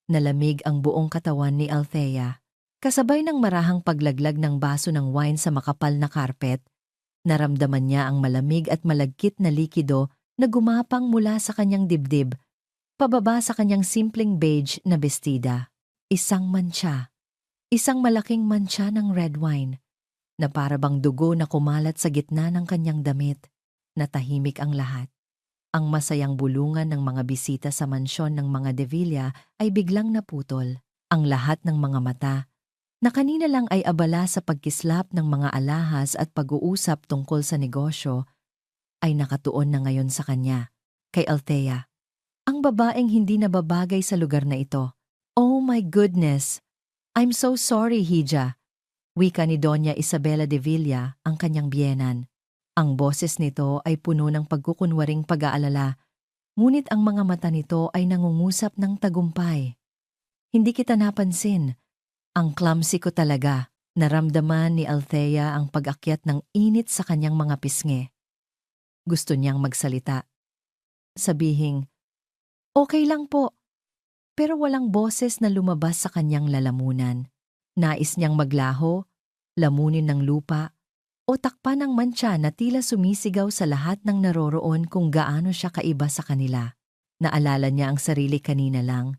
Nalamig ang buong katawan ni Althea. Kasabay ng marahang paglaglag ng baso ng wine sa makapal na karpet, naramdaman niya ang malamig at malagkit na likido na gumapang mula sa kanyang dibdib, pababa sa kanyang simpleng beige na bestida. Isang mantsa. Isang malaking mantsa ng red wine, na para bang dugo na kumalat sa gitna ng kanyang damit. Natahimik ang lahat. Ang masayang bulungan ng mga bisita sa mansyon ng mga De Villa ay biglang naputol. Ang lahat ng mga mata, na kanina lang ay abala sa pagkislap ng mga alahas at pag-uusap tungkol sa negosyo, ay nakatuon na ngayon sa kanya, kay Althea. Ang babaeng hindi nababagay sa lugar na ito. "Oh my goodness! I'm so sorry, Hija," wika ni Doña Isabela de Villa, ang kanyang biyenan. Ang boses nito ay puno ng pagkukunwaring pag-aalala, ngunit ang mga mata nito ay nangungusap ng tagumpay. "Hindi kita napansin. Ang clumsy ko talaga." Naramdaman ni Althea ang pag-akyat ng init sa kanyang mga pisngi. Gusto niyang magsalita. Sabihing, "Okay lang po." Pero walang boses na lumabas sa kanyang lalamunan. Nais niyang maglaho, lamunin ng lupa, o takpan ng mantsa na tila sumisigaw sa lahat ng naroroon kung gaano siya kaiba sa kanila. Naalala niya ang sarili kanina lang,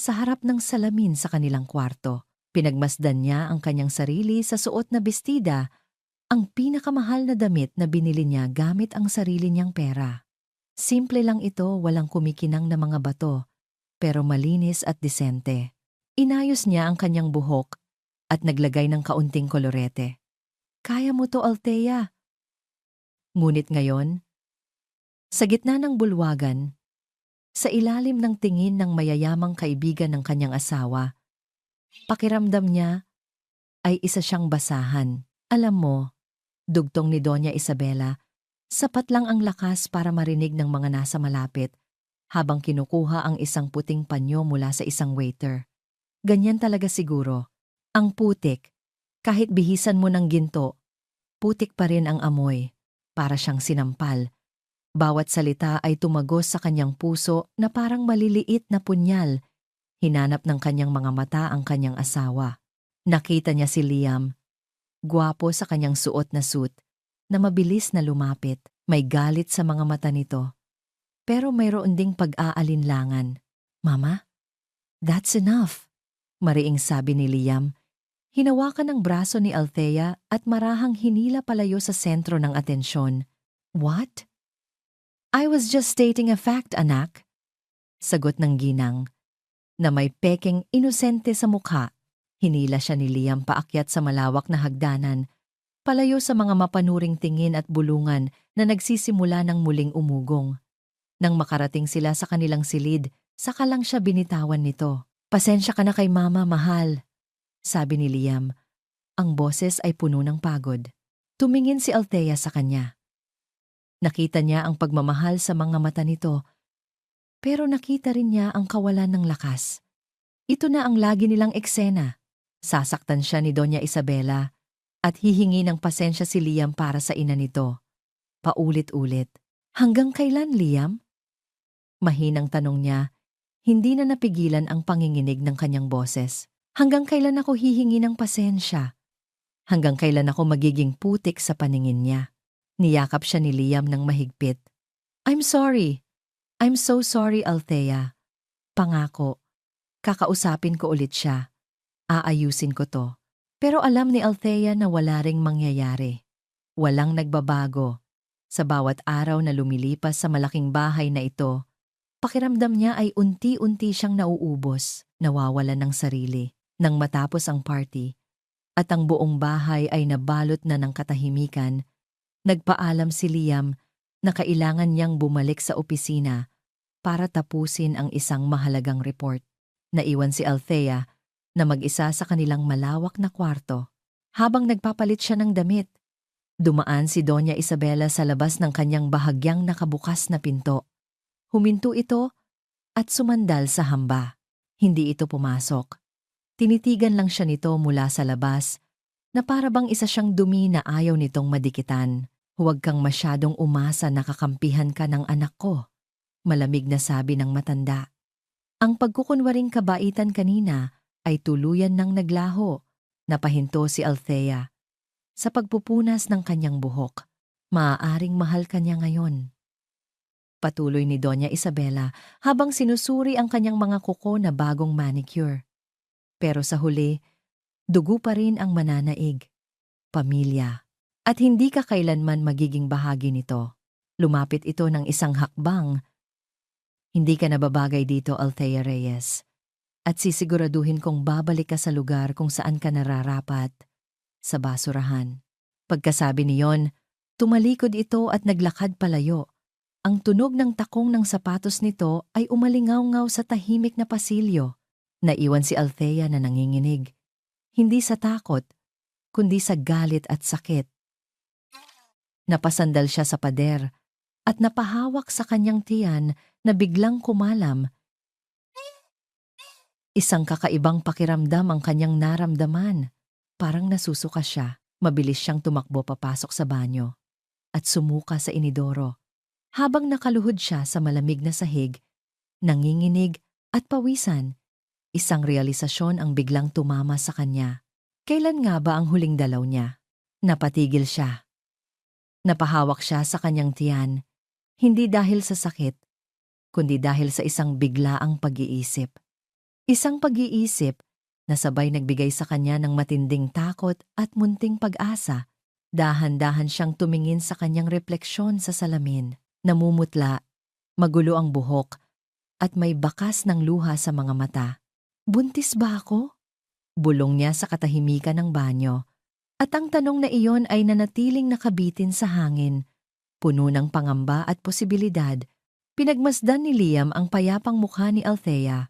sa harap ng salamin sa kanilang kwarto. Pinagmasdan niya ang kanyang sarili sa suot na bestida, ang pinakamahal na damit na binili niya gamit ang sarili niyang pera. Simple lang ito, walang kumikinang na mga bato, pero malinis at disente. Inayos niya ang kanyang buhok at naglagay ng kaunting kolorete. "Kaya mo to, Althea." Ngunit ngayon, sa gitna ng bulwagan, sa ilalim ng tingin ng mayayamang kaibigan ng kanyang asawa, pakiramdam niya ay isa siyang basahan. "Alam mo," dugtong ni Doña Isabela, sapat lang ang lakas para marinig ng mga nasa malapit habang kinukuha ang isang puting panyo mula sa isang waiter. "Ganyan talaga siguro. Ang putik, kahit bihisan mo ng ginto, putik pa rin ang amoy." Para siyang sinampal. Bawat salita ay tumagos sa kanyang puso na parang maliliit na punyal. Hinanap ng kanyang mga mata ang kanyang asawa. Nakita niya si Liam, gwapo sa kanyang suot na suit, na mabilis na lumapit. May galit sa mga mata nito, pero mayroon ding pag-aalinlangan. "Mama, that's enough," mariing sabi ni Liam. Hinawakan ng braso ni Althea at marahang hinila palayo sa sentro ng atensyon. "What?" "I was just stating a fact, anak," sagot ng ginang, na may pekeng inosente sa mukha. Hinila siya ni Liam paakyat sa malawak na hagdanan, palayo sa mga mapanuring tingin at bulungan na nagsisimula ng muling umugong. Nang makarating sila sa kanilang silid, saka lang siya binitawan nito. "Pasensya ka na kay Mama, mahal," sabi ni Liam. Ang boses ay puno ng pagod. Tumingin si Althea sa kanya. Nakita niya ang pagmamahal sa mga mata nito, pero nakita rin niya ang kawalan ng lakas. Ito na ang lagi nilang eksena. Sasaktan siya ni Doña Isabela at hihingi ng pasensya si Liam para sa ina nito. Paulit-ulit. "Hanggang kailan, Liam?" Mahinang tanong niya, hindi na napigilan ang panginginig ng kanyang boses. "Hanggang kailan ako hihingi ng pasensya? Hanggang kailan ako magiging putik sa paningin niya?" Niyakap siya ni Liam ng mahigpit. "I'm sorry. I'm so sorry, Althea. Pangako, kakausapin ko ulit siya. Aayusin ko to." Pero alam ni Althea na wala ring mangyayari. Walang nagbabago. Sa bawat araw na lumilipas sa malaking bahay na ito, pakiramdam niya ay unti-unti siyang nauubos, nawawalan ng sarili. Nang matapos ang party, at ang buong bahay ay nabalot na ng katahimikan, nagpaalam si Liam na kailangan niyang bumalik sa opisina para tapusin ang isang mahalagang report. Naiwan si Althea na mag-isa sa kanilang malawak na kwarto. Habang nagpapalit siya ng damit, dumaan si Doña Isabela sa labas ng kanyang bahagyang nakabukas na pinto. Huminto ito at sumandal sa hamba. Hindi ito pumasok. Tinitigan lang siya nito mula sa labas, na para bang isa siyang dumi na ayaw nitong madikitan. "Huwag kang masyadong umasa na kakampihan ka ng anak ko," malamig na sabi ng matanda. Ang pagkukunwaring kabaitan kanina ay tuluyan ng naglaho. Napahinto si Althea. Sa pagpupunas ng kanyang buhok, maaaring mahal kanya ngayon. Patuloy ni Doña Isabela habang sinusuri ang kanyang mga kuko na bagong manicure. Pero sa huli, dugo pa rin ang mananaig. Pamilya. At hindi ka kailanman magiging bahagi nito. Lumapit ito ng isang hakbang. Hindi ka nababagay dito, Althea Reyes. At sisiguraduhin kong babalik ka sa lugar kung saan ka nararapat. Sa basurahan. Pagkasabi niyon, tumalikod ito at naglakad palayo. Ang tunog ng takong ng sapatos nito ay umalingaw-ngaw sa tahimik na pasilyo. Naiwan si Althea na nanginginig. Hindi sa takot, kundi sa galit at sakit. Napasandal siya sa pader at napahawak sa kanyang tiyan na biglang kumalam. Isang kakaibang pakiramdam ang kanyang naramdaman. Parang nasusuka siya. Mabilis siyang tumakbo papasok sa banyo at sumuka sa inidoro. Habang nakaluhod siya sa malamig na sahig, nanginginig at pawisan, isang realisasyon ang biglang tumama sa kanya. Kailan nga ba ang huling dalaw niya? Napatigil siya. Napahawak siya sa kanyang tiyan, hindi dahil sa sakit, kundi dahil sa isang biglaang pag-iisip. Isang pag-iisip na sabay nagbigay sa kanya ng matinding takot at munting pag-asa. Dahan-dahan siyang tumingin sa kanyang refleksyon sa salamin. Namumutla, magulo ang buhok, at may bakas ng luha sa mga mata. Buntis ba ako? Bulong niya sa katahimikan ng banyo. At ang tanong na iyon ay nanatiling nakabitin sa hangin. Puno ng pangamba at posibilidad, pinagmasdan ni Liam ang payapang mukha ni Althea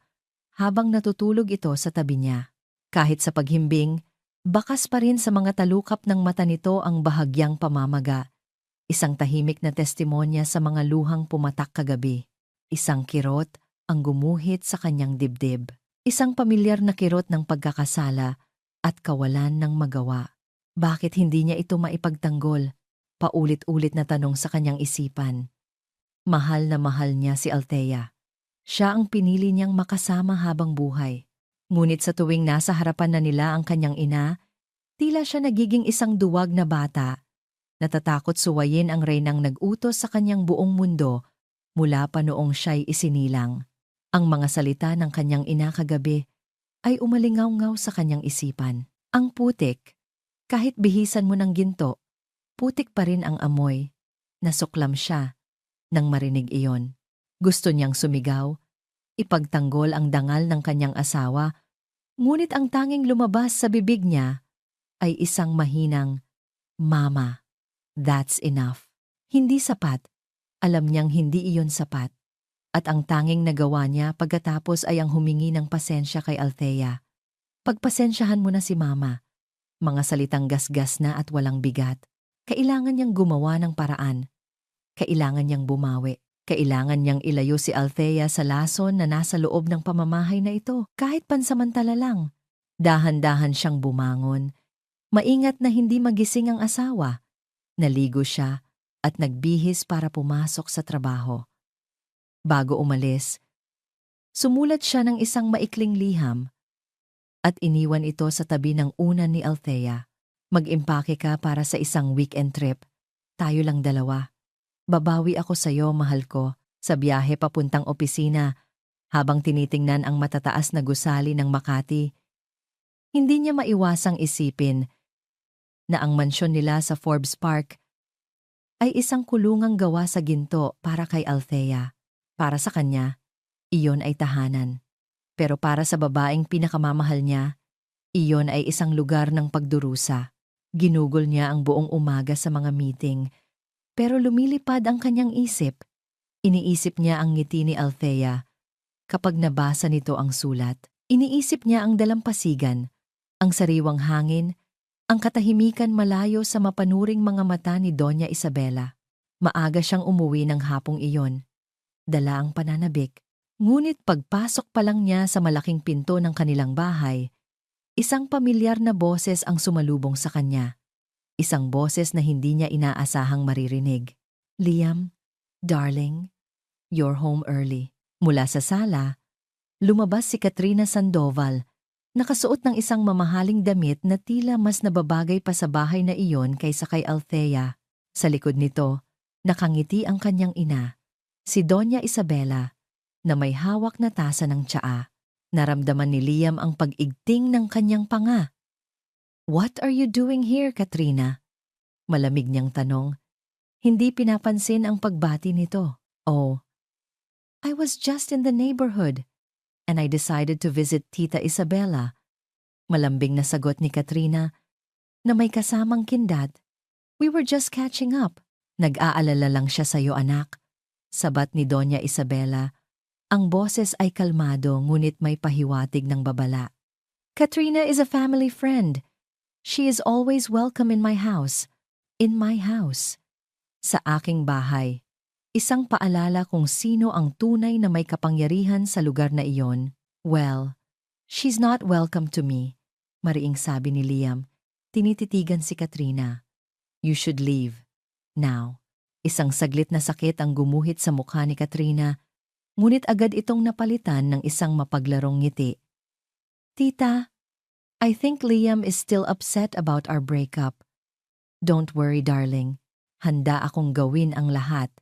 habang natutulog ito sa tabi niya. Kahit sa paghimbing, bakas pa rin sa mga talukap ng mata nito ang bahagyang pamamaga. Isang tahimik na testimonya sa mga luhang pumatak kagabi. Isang kirot ang gumuhit sa kanyang dibdib. Isang pamilyar na kirot ng pagkakasala at kawalan ng magawa. Bakit hindi niya ito maipagtanggol? Paulit-ulit na tanong sa kanyang isipan. Mahal na mahal niya si Althea. Siya ang pinili niyang makasama habang buhay. Ngunit sa tuwing nasa harapan na nila ang kanyang ina, tila siya nagiging isang duwag na bata. Natatakot suwayin ang reynang nag-utos sa kanyang buong mundo mula pa noong siya'y isinilang. Ang mga salita ng kanyang ina kagabi ay umalingaw-ngaw sa kanyang isipan. Ang putik, kahit bihisan mo ng ginto, putik pa rin ang amoy. Nasuklam siya nang marinig iyon. Gusto niyang sumigaw, ipagtanggol ang dangal ng kanyang asawa, ngunit ang tanging lumabas sa bibig niya ay isang mahinang, "Mama." That's enough. Hindi sapat. Alam niyang hindi iyon sapat. At ang tanging nagawa niya pagkatapos ay ang humingi ng pasensya kay Althea. Pagpasensyahan mo na si Mama. Mga salitang gasgas na at walang bigat. Kailangan niyang gumawa ng paraan. Kailangan niyang bumawi. Kailangan niyang ilayo si Althea sa lason na nasa loob ng pamamahay na ito, kahit pansamantala lang. Dahan-dahan siyang bumangon. Maingat na hindi magising ang asawa. Naligo siya at nagbihis para pumasok sa trabaho. Bago umalis, sumulat siya ng isang maikling liham at iniwan ito sa tabi ng unan ni Althea. Mag-impake ka para sa isang weekend trip. Tayo lang dalawa. Babawi ako sa'yo, mahal ko, sa biyahe papuntang opisina habang tinitingnan ang matataas na gusali ng Makati. Hindi niya maiwasang isipin na ang mansyon nila sa Forbes Park ay isang kulungang gawa sa ginto para kay Althea. Para sa kanya, iyon ay tahanan. Pero para sa babaeng pinakamamahal niya, iyon ay isang lugar ng pagdurusa. Ginugol niya ang buong umaga sa mga meeting, pero lumilipad ang kanyang isip. Iniisip niya ang ngiti ni Althea kapag nabasa nito ang sulat. Iniisip niya ang dalampasigan, ang sariwang hangin, ang katahimikan malayo sa mapanuring mga mata ni Doña Isabela. Maaga siyang umuwi ng hapong iyon. Dala ang pananabik. Ngunit pagpasok pa lang niya sa malaking pinto ng kanilang bahay, isang pamilyar na boses ang sumalubong sa kanya. Isang boses na hindi niya inaasahang maririnig. "Liam, darling, you're home early." Mula sa sala, Lumabas si Katrina Sandoval, nakasuot ng isang mamahaling damit na tila mas nababagay pa sa bahay na iyon kaysa kay Althea. Sa likod nito, nakangiti ang kanyang ina, si Doña Isabela, na may hawak na tasa ng tsaa. Naramdaman ni Liam ang pag-igting ng kanyang panga. "What are you doing here, Katrina?" Malamig niyang tanong. Hindi pinapansin ang pagbati nito. "Oh, I was just in the neighborhood, and I decided to visit Tita Isabela." Malambing na sagot ni Katrina na may kasamang kindat. "We were just catching up." "Nag-aalala lang siya sa'yo, anak," sabat ni Doña Isabela. Ang boses ay kalmado ngunit may pahiwatig ng babala. "Katrina is a family friend. She is always welcome in my house. In my house." Sa aking bahay. Isang paalala kung sino ang tunay na may kapangyarihan sa lugar na iyon. "Well, she's not welcome to me," mariing sabi ni Liam. Tinititigan si Katrina. "You should leave. Now." Isang saglit na sakit ang gumuhit sa mukha ni Katrina, ngunit agad itong napalitan ng isang mapaglarong ngiti. "Tita, I think Liam is still upset about our breakup. Don't worry, darling. Handa akong gawin ang lahat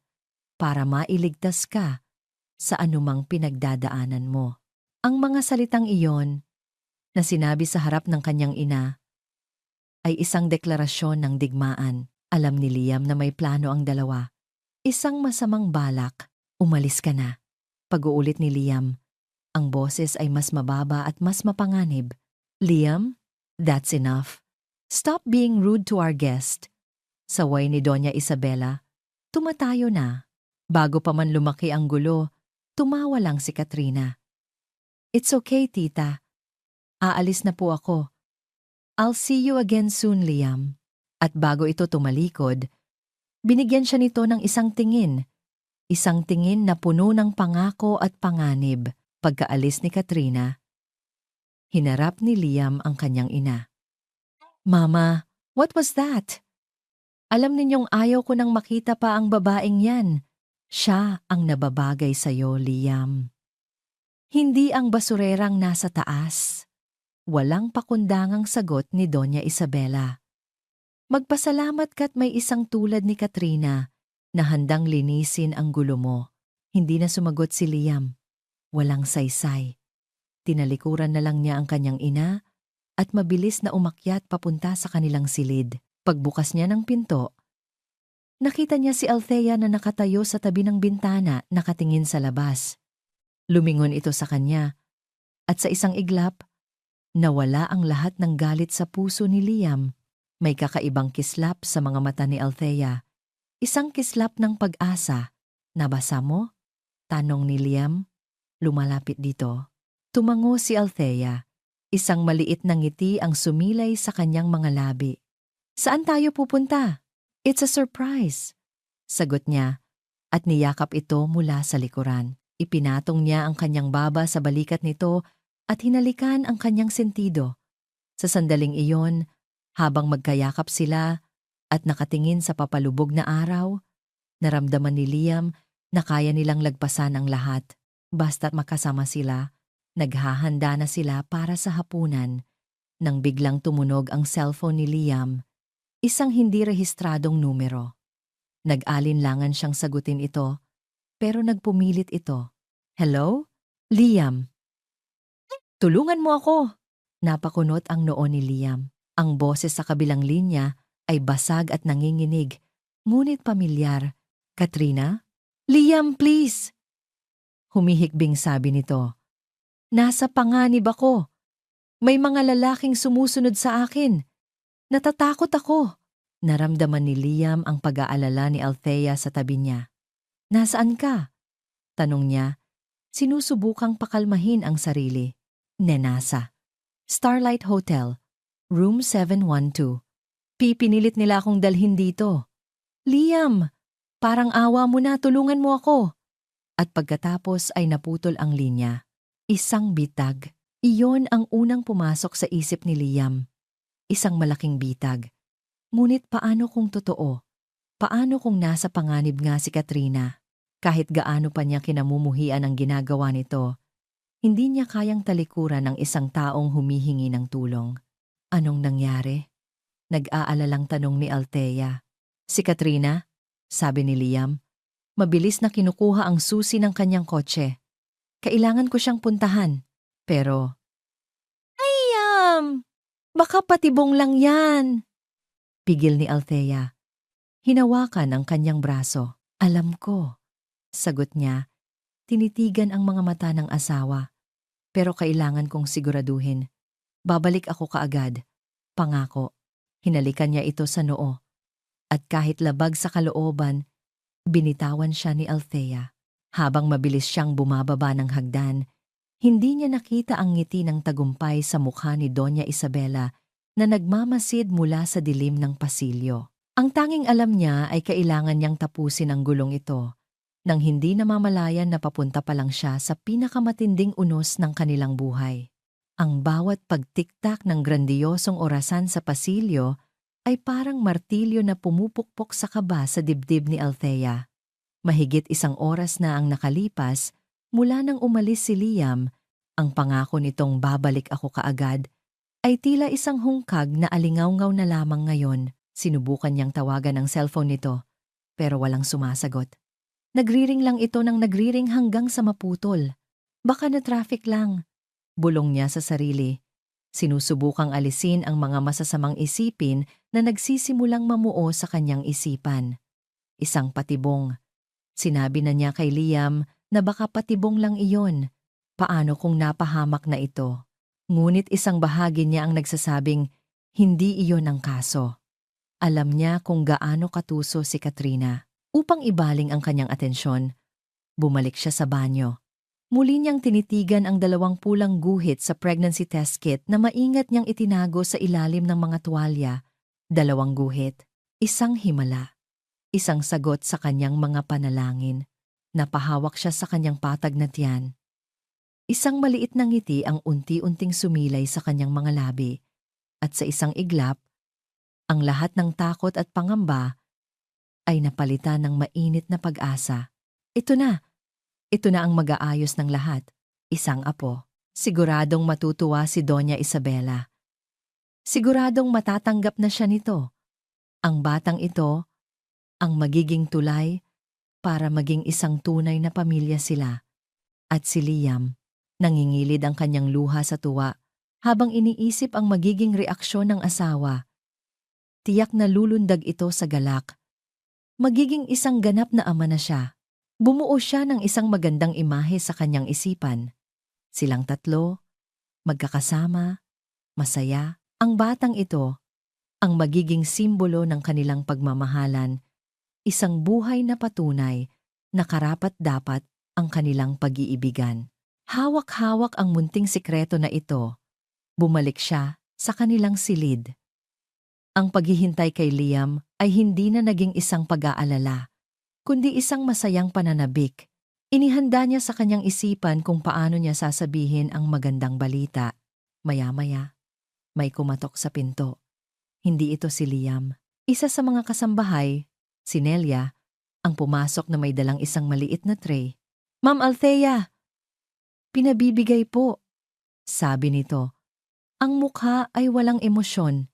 para mailigtas ka sa anumang pinagdadaanan mo." Ang mga salitang iyon, na sinabi sa harap ng kanyang ina, ay isang deklarasyon ng digmaan. Alam ni Liam na may plano ang dalawa. Isang masamang balak, "Umalis ka na." Pag-uulit ni Liam, ang boses ay mas mababa at mas mapanganib. "Liam, that's enough. Stop being rude to our guest." Saway ni Doña Isabela, "Tumatayo na." Bago pa man lumaki ang gulo, tumawa lang si Katrina. "It's okay, tita. Aalis na po ako. I'll see you again soon, Liam." At bago ito tumalikod, binigyan siya nito ng isang tingin. Isang tingin na puno ng pangako at panganib. Pagkaalis ni Katrina, hinarap ni Liam ang kanyang ina. "Mama, what was that? Alam ninyong ayaw ko nang makita pa ang babaeng yan. Siya ang nababagay sa'yo, Liam. Hindi ang basurerang nasa taas." Walang pakundangang sagot ni Doña Isabela. "Magpasalamat ka't may isang tulad ni Katrina na handang linisin ang gulo mo." Hindi na sumagot si Liam. Walang saysay. Tinalikuran na lang niya ang kanyang ina at mabilis na umakyat papunta sa kanilang silid. Pagbukas niya ng pinto, nakita niya si Althea na nakatayo sa tabi ng bintana, nakatingin sa labas. Lumingon ito sa kanya at sa isang iglap, nawala ang lahat ng galit sa puso ni Liam. May kakaibang kislap sa mga mata ni Althea. Isang kislap ng pag-asa. "Nabasa mo?" tanong ni Liam. Lumalapit dito. Tumango si Althea. Isang maliit na ngiti ang sumilay sa kanyang mga labi. "Saan tayo pupunta?" "It's a surprise," sagot niya at niyakap ito mula sa likuran. Ipinatong niya ang kanyang baba sa balikat nito at hinalikan ang kanyang sentido. Sa sandaling iyon, habang magkayakap sila at nakatingin sa papalubog na araw, naramdaman ni Liam na kaya nilang lagpasan ang lahat. Basta't makasama sila, naghahanda na sila para sa hapunan. Nang biglang tumunog ang cellphone ni Liam, isang hindi rehistradong numero. Nag-alinlangan siyang sagutin ito, pero nagpumilit ito. "Hello? Liam? Tulungan mo ako!" Napakunot ang noo ni Liam. Ang boses sa kabilang linya ay basag at nanginginig, ngunit pamilyar. "Katrina? Liam, please!" Humihikbing sabi nito. "Nasa panganib ako. May mga lalaking sumusunod sa akin. Natatakot ako." Naramdaman ni Liam ang pag-aalala ni Althea sa tabi niya. "Nasaan ka?" tanong niya. Sinusubukang pakalmahin ang sarili. "Nasa Starlight Hotel, Room 712. Pipinilit nila akong dalhin dito." "Liam, parang awa mo na, tulungan mo ako." At pagkatapos ay naputol ang linya. Isang bitag. Iyon ang unang pumasok sa isip ni Liam. Isang malaking bitag. Ngunit paano kung totoo? Paano kung nasa panganib nga si Katrina? Kahit gaano pa niya kinamumuhian ang ginagawa nito, Hindi niya kayang talikuran ng isang taong humihingi ng tulong. Anong nangyari? Nag-aalalang tanong ni Althea. Si Katrina? Sabi ni Liam. Mabilis na kinukuha ang susi ng kanyang kotse. Kailangan ko siyang puntahan. Pero, Liam! Baka patibong lang yan! Pigil ni Althea. Hinawakan ang kanyang braso. Alam ko. Sagot niya, tinitigan ang mga mata ng asawa. Pero kailangan kong siguraduhin. Babalik ako kaagad. Pangako. Hinalikan niya ito sa noo. At kahit labag sa kalooban, binitawan siya ni Althea. Habang mabilis siyang bumababa ng hagdan, hindi niya nakita ang ngiti ng tagumpay sa mukha ni Doña Isabela na nagmamasid mula sa dilim ng pasilyo. Ang tanging alam niya ay kailangan niyang tapusin ang gulong ito nang hindi namamalayan na papunta pa lang siya sa pinakamatinding unos ng kanilang buhay. Ang bawat pagtiktak ng grandiyosong orasan sa pasilyo ay parang martilyo na pumupukpok sa kaba sa dibdib ni Althea. Mahigit 1 oras na ang nakalipas mula nang umalis si Liam, ang pangako nitong babalik ako kaagad ay tila isang hungkag na alingawngaw na lamang ngayon. Sinubukan niyang tawagan ang cellphone nito, pero walang sumasagot. Nagriring lang ito ng nagriring hanggang sa maputol. Baka na traffic lang. Bulong niya sa sarili. Sinusubukang alisin ang mga masasamang isipin na nagsisimulang mamuo sa kanyang isipan. Isang patibong. Sinabi na niya kay Liam na baka patibong lang iyon. Paano kung napahamak na ito? Ngunit isang bahagi niya ang nagsasabing hindi iyon ang kaso. Alam niya kung gaano katuso si Katrina. Upang ibaling ang kanyang atensyon, bumalik siya sa banyo. Muli niyang tinitigan ang 2 pulang guhit sa pregnancy test kit na maingat niyang itinago sa ilalim ng mga tuwalya. 2 guhit, isang himala. Isang sagot sa kanyang mga panalangin. Napahawak siya sa kanyang patag na tiyan. Isang maliit na ngiti ang unti-unting sumilay sa kanyang mga labi. At sa isang iglap, ang lahat ng takot at pangamba ay napalitan ng mainit na pag-asa. Ito na ang mag-aayos ng lahat. Isang apo. Siguradong matutuwa si Doña Isabela. Siguradong matatanggap na siya nito. Ang batang ito, ang magiging tulay para maging isang tunay na pamilya sila. At si Liam, nangingilid ang kanyang luha sa tuwa habang iniisip ang magiging reaksyon ng asawa. Tiyak na lulundag ito sa galak. Magiging isang ganap na ama na siya. Bumuo siya ng isang magandang imahe sa kanyang isipan. Silang 3, magkakasama, masaya. Ang batang ito, ang magiging simbolo ng kanilang pagmamahalan, isang buhay na patunay na karapat-dapat ang kanilang pag-iibigan. Hawak-hawak ang munting sikreto na ito. Bumalik siya sa kanilang silid. Ang paghihintay kay Liam ay hindi na naging isang pag-aalala, kundi isang masayang pananabik. Inihanda niya sa kanyang isipan kung paano niya sasabihin ang magandang balita. Maya-maya, may kumatok sa pinto. Hindi ito si Liam. Isa sa mga kasambahay, si Nelia, ang pumasok na may dalang isang maliit na tray. "Ma'am Althea, pinabibigay po," sabi nito. Ang mukha ay walang emosyon.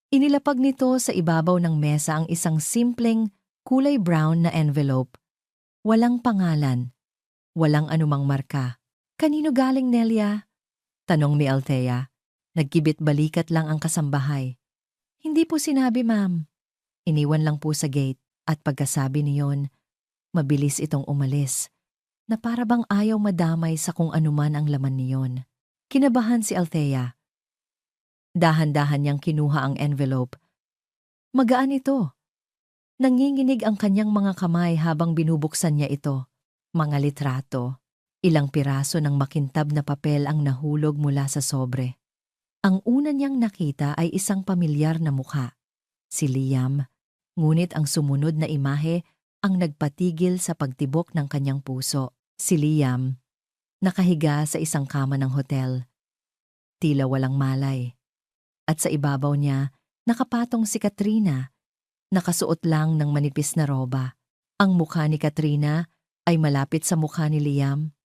Inilapag nito sa ibabaw ng mesa ang isang simpleng, kulay brown na envelope. Walang pangalan. Walang anumang marka. "Kanino galing, Nelia?" tanong ni Althea. Nagkibit balikat lang ang kasambahay. "Hindi po sinabi, ma'am. Iniwan lang po sa gate." At pagkasabi niyon, mabilis itong umalis, na para bang ayaw madamay sa kung anuman ang laman niyon. Kinabahan si Althea. Dahan-dahan niyang kinuha ang envelope. Magaan ito. Nanginginig ang kanyang mga kamay habang binubuksan niya ito. Mga litrato. Ilang piraso ng makintab na papel ang nahulog mula sa sobre. Ang una niyang nakita ay isang pamilyar na mukha. Si Liam. Ngunit ang sumunod na imahe ang nagpatigil sa pagtibok ng kanyang puso. Si Liam. Nakahiga sa isang kama ng hotel. Tila walang malay. At sa ibabaw niya, nakapatong si Katrina, nakasuot lang ng manipis na roba. Ang mukha ni Katrina ay malapit sa mukha ni Liam.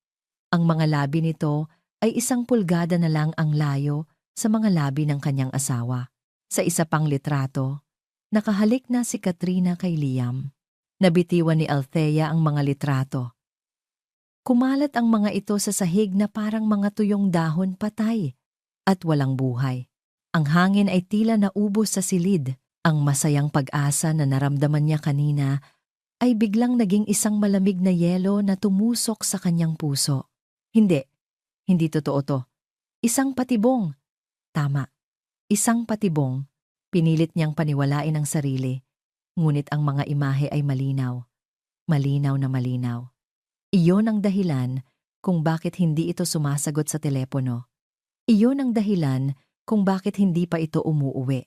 Ang mga labi nito ay 1 pulgada na lang ang layo sa mga labi ng kanyang asawa. Sa isa pang litrato, nakahalik na si Katrina kay Liam. Nabitiwan ni Althea ang mga litrato. Kumalat ang mga ito sa sahig na parang mga tuyong dahon patay at walang buhay. Ang hangin ay tila naubos sa silid. Ang masayang pag-asa na naramdaman niya kanina ay biglang naging isang malamig na yelo na tumusok sa kanyang puso. Hindi totoo to. Isang patibong. Tama, isang patibong. Pinilit niyang paniwalain ang sarili, ngunit ang mga imahe ay malinaw. Malinaw na malinaw. Iyon ang dahilan kung bakit hindi ito sumasagot sa telepono. Iyon ang dahilan kung bakit hindi pa ito umuuwi.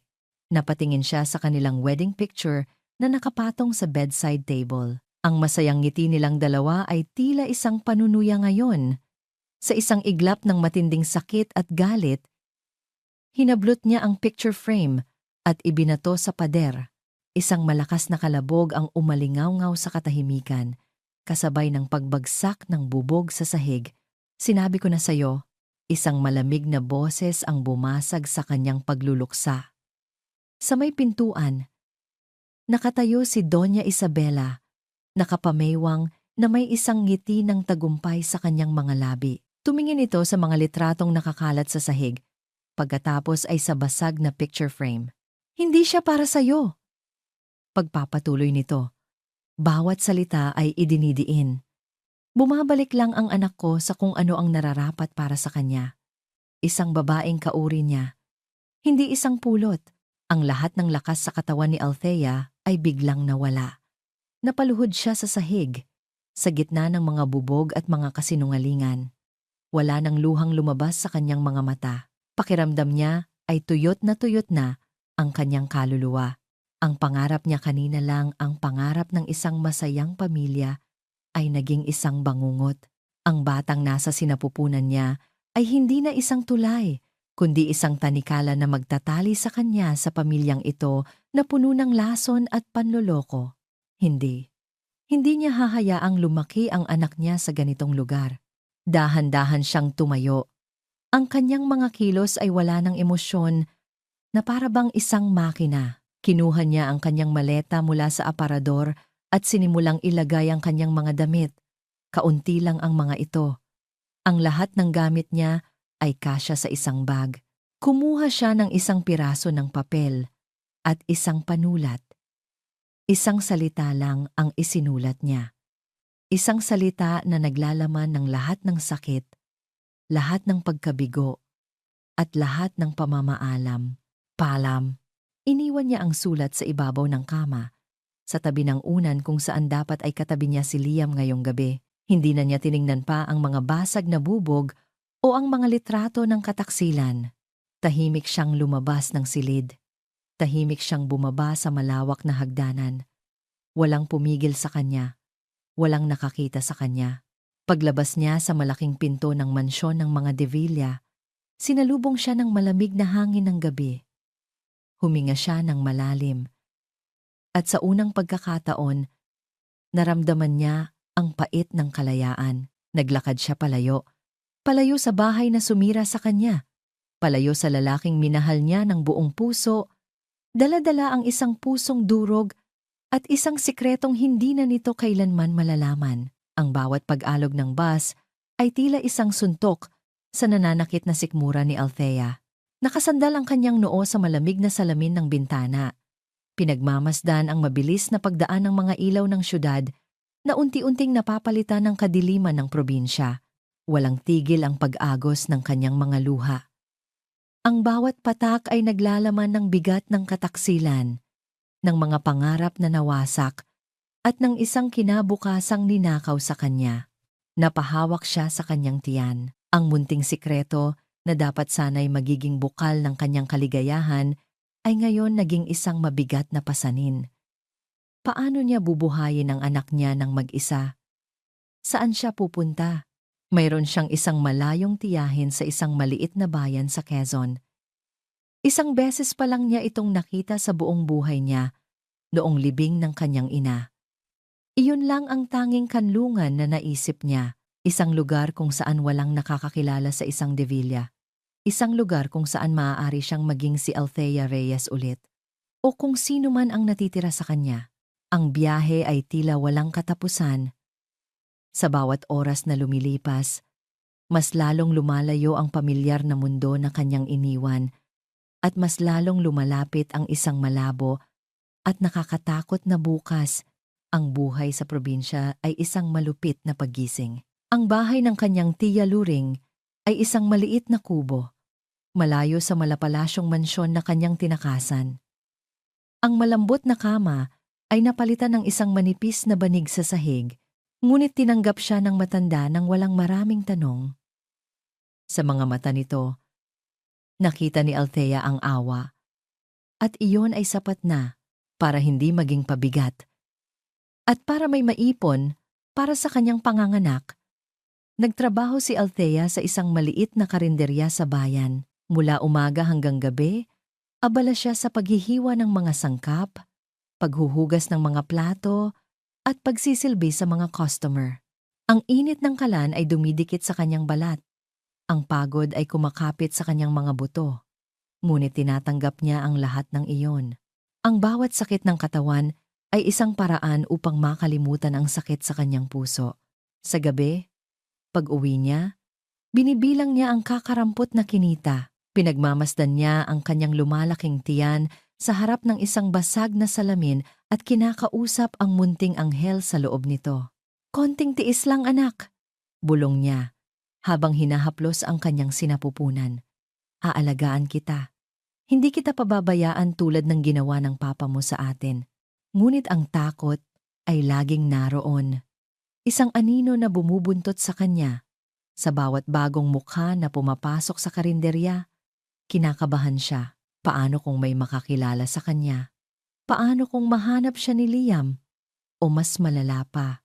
Napatingin siya sa kanilang wedding picture na nakapatong sa bedside table. Ang masayang ngiti nilang dalawa ay tila isang panunuya ngayon. Sa isang iglap ng matinding sakit at galit, hinablot niya ang picture frame at ibinato sa pader. Isang malakas na kalabog ang umalingaw-ngaw sa katahimikan, kasabay ng pagbagsak ng bubog sa sahig. Sinabi ko na sayo, isang malamig na boses ang bumasag sa kanyang pagluluksa. Sa may pintuan, nakatayo si Doña Isabela, nakapameywang na may isang ngiti ng tagumpay sa kanyang mga labi. Tumingin ito sa mga litratong nakakalat sa sahig, pagkatapos ay sa basag na picture frame. Hindi siya para sayo. Pagpapatuloy nito, bawat salita ay idinidiin. Bumabalik lang ang anak ko sa kung ano ang nararapat para sa kanya. Isang babaeng kauri niya. Hindi isang pulot. Ang lahat ng lakas sa katawan ni Althea ay biglang nawala. Napaluhod siya sa sahig, sa gitna ng mga bubog at mga kasinungalingan. Wala nang luhang lumabas sa kanyang mga mata. Pakiramdam niya ay tuyot na ang kanyang kaluluwa. Ang pangarap niya kanina lang, ang pangarap ng isang masayang pamilya, ay naging isang bangungot. Ang batang nasa sinapupunan niya ay hindi na isang tulay, kundi isang tanikala na magtatali sa kanya sa pamilyang ito na puno ng lason at panloloko. Hindi niya hahayaang lumaki ang anak niya sa ganitong lugar. Dahan-dahan siyang tumayo. Ang kanyang mga kilos ay wala ng emosyon na para bang isang makina. Kinuha niya ang kanyang maleta mula sa aparador at sinimulang ilagay ang kanyang mga damit. Kaunti lang ang mga ito. Ang lahat ng gamit niya ay kasya sa isang bag. Kumuha siya ng isang piraso ng papel at isang panulat. Isang salita lang ang isinulat niya. Isang salita na naglalaman ng lahat ng sakit, lahat ng pagkabigo, at lahat ng pamamaalam. Paalam. Iniwan niya ang sulat sa ibabaw ng kama, sa tabi ng unan kung saan dapat ay katabi niya si Liam ngayong gabi. Hindi na niya tiningnan pa ang mga basag na bubog o ang mga litrato ng kataksilan. Tahimik siyang lumabas ng silid. Tahimik siyang bumaba sa malawak na hagdanan. Walang pumigil sa kanya. Walang nakakita sa kanya. Paglabas niya sa malaking pinto ng mansyon ng mga De Villa, sinalubong siya ng malamig na hangin ng gabi. Huminga siya ng malalim. At sa unang pagkakataon, naramdaman niya ang pait ng kalayaan. Naglakad siya palayo. Palayo sa bahay na sumira sa kanya. Palayo sa lalaking minahal niya ng buong puso. Dala-dala ang isang pusong durog at isang sikretong hindi na nito kailanman malalaman. Ang bawat pag-alog ng bus ay tila isang suntok sa nananakit na sikmura ni Althea. Nakasandal ang kanyang noo sa malamig na salamin ng bintana. Pinagmamasdan ang mabilis na pagdaan ng mga ilaw ng syudad na unti-unting napapalitan ng kadiliman ng probinsya. Walang tigil ang pag-agos ng kanyang mga luha. Ang bawat patak ay naglalaman ng bigat ng kataksilan, ng mga pangarap na nawasak, at ng isang kinabukasang ninakaw sa kanya. Napahawak siya sa kanyang tiyan. Ang munting sikreto na dapat sana'y magiging bukal ng kanyang kaligayahan ay ngayon naging isang mabigat na pasanin. Paano niya bubuhayin ang anak niya ng mag-isa? Saan siya pupunta? Mayroon siyang isang malayong tiyahin sa isang maliit na bayan sa Quezon. Isang beses pa lang niya itong nakita sa buong buhay niya, noong libing ng kanyang ina. Iyon lang ang tanging kanlungan na naisip niya. Isang lugar kung saan walang nakakakilala sa isang Devilla. Isang lugar kung saan maaari siyang maging si Althea Reyes ulit. O kung sino man ang natitira sa kanya. Ang biyahe ay tila walang katapusan. Sa bawat oras na lumilipas, mas lalong lumalayo ang pamilyar na mundo na kanyang iniwan at mas lalong lumalapit ang isang malabo at nakakatakot na bukas. Ang buhay sa probinsya ay isang malupit na paggising. Ang bahay ng kanyang tiya Luring ay isang maliit na kubo, malayo sa malapalasyong mansyon na kanyang tinakasan. Ang malambot na kama ay napalitan ng isang manipis na banig sa sahig, ngunit tinanggap siya ng matanda nang walang maraming tanong. Sa mga mata nito, nakita ni Althea ang awa, at iyon ay sapat na para hindi maging pabigat. At para may maipon para sa kanyang panganganak, nagtrabaho si Althea sa isang maliit na karinderya sa bayan. Mula umaga hanggang gabi, abala siya sa paghihiwa ng mga sangkap, paghuhugas ng mga plato, at pagsisilbi sa mga customer. Ang init ng kalan ay dumidikit sa kanyang balat. Ang pagod ay kumakapit sa kanyang mga buto. Ngunit tinatanggap niya ang lahat ng iyon. Ang bawat sakit ng katawan ay isang paraan upang makalimutan ang sakit sa kanyang puso. Sa gabi, pag-uwi niya, binibilang niya ang kakarampot na kinita. Pinagmamasdan niya ang kanyang lumalaking tiyan sa harap ng isang basag na salamin at kinakausap ang munting anghel sa loob nito. "Konting tiis lang, anak," bulong niya, habang hinahaplos ang kanyang sinapupunan. "Aalagaan kita. Hindi kita pababayaan tulad ng ginawa ng papa mo sa atin." Ngunit ang takot ay laging naroon. Isang anino na bumubuntot sa kanya. Sa bawat bagong mukha na pumapasok sa karinderya, kinakabahan siya. Paano kung may makakilala sa kanya? Paano kung mahanap siya ni Liam? O mas malala pa,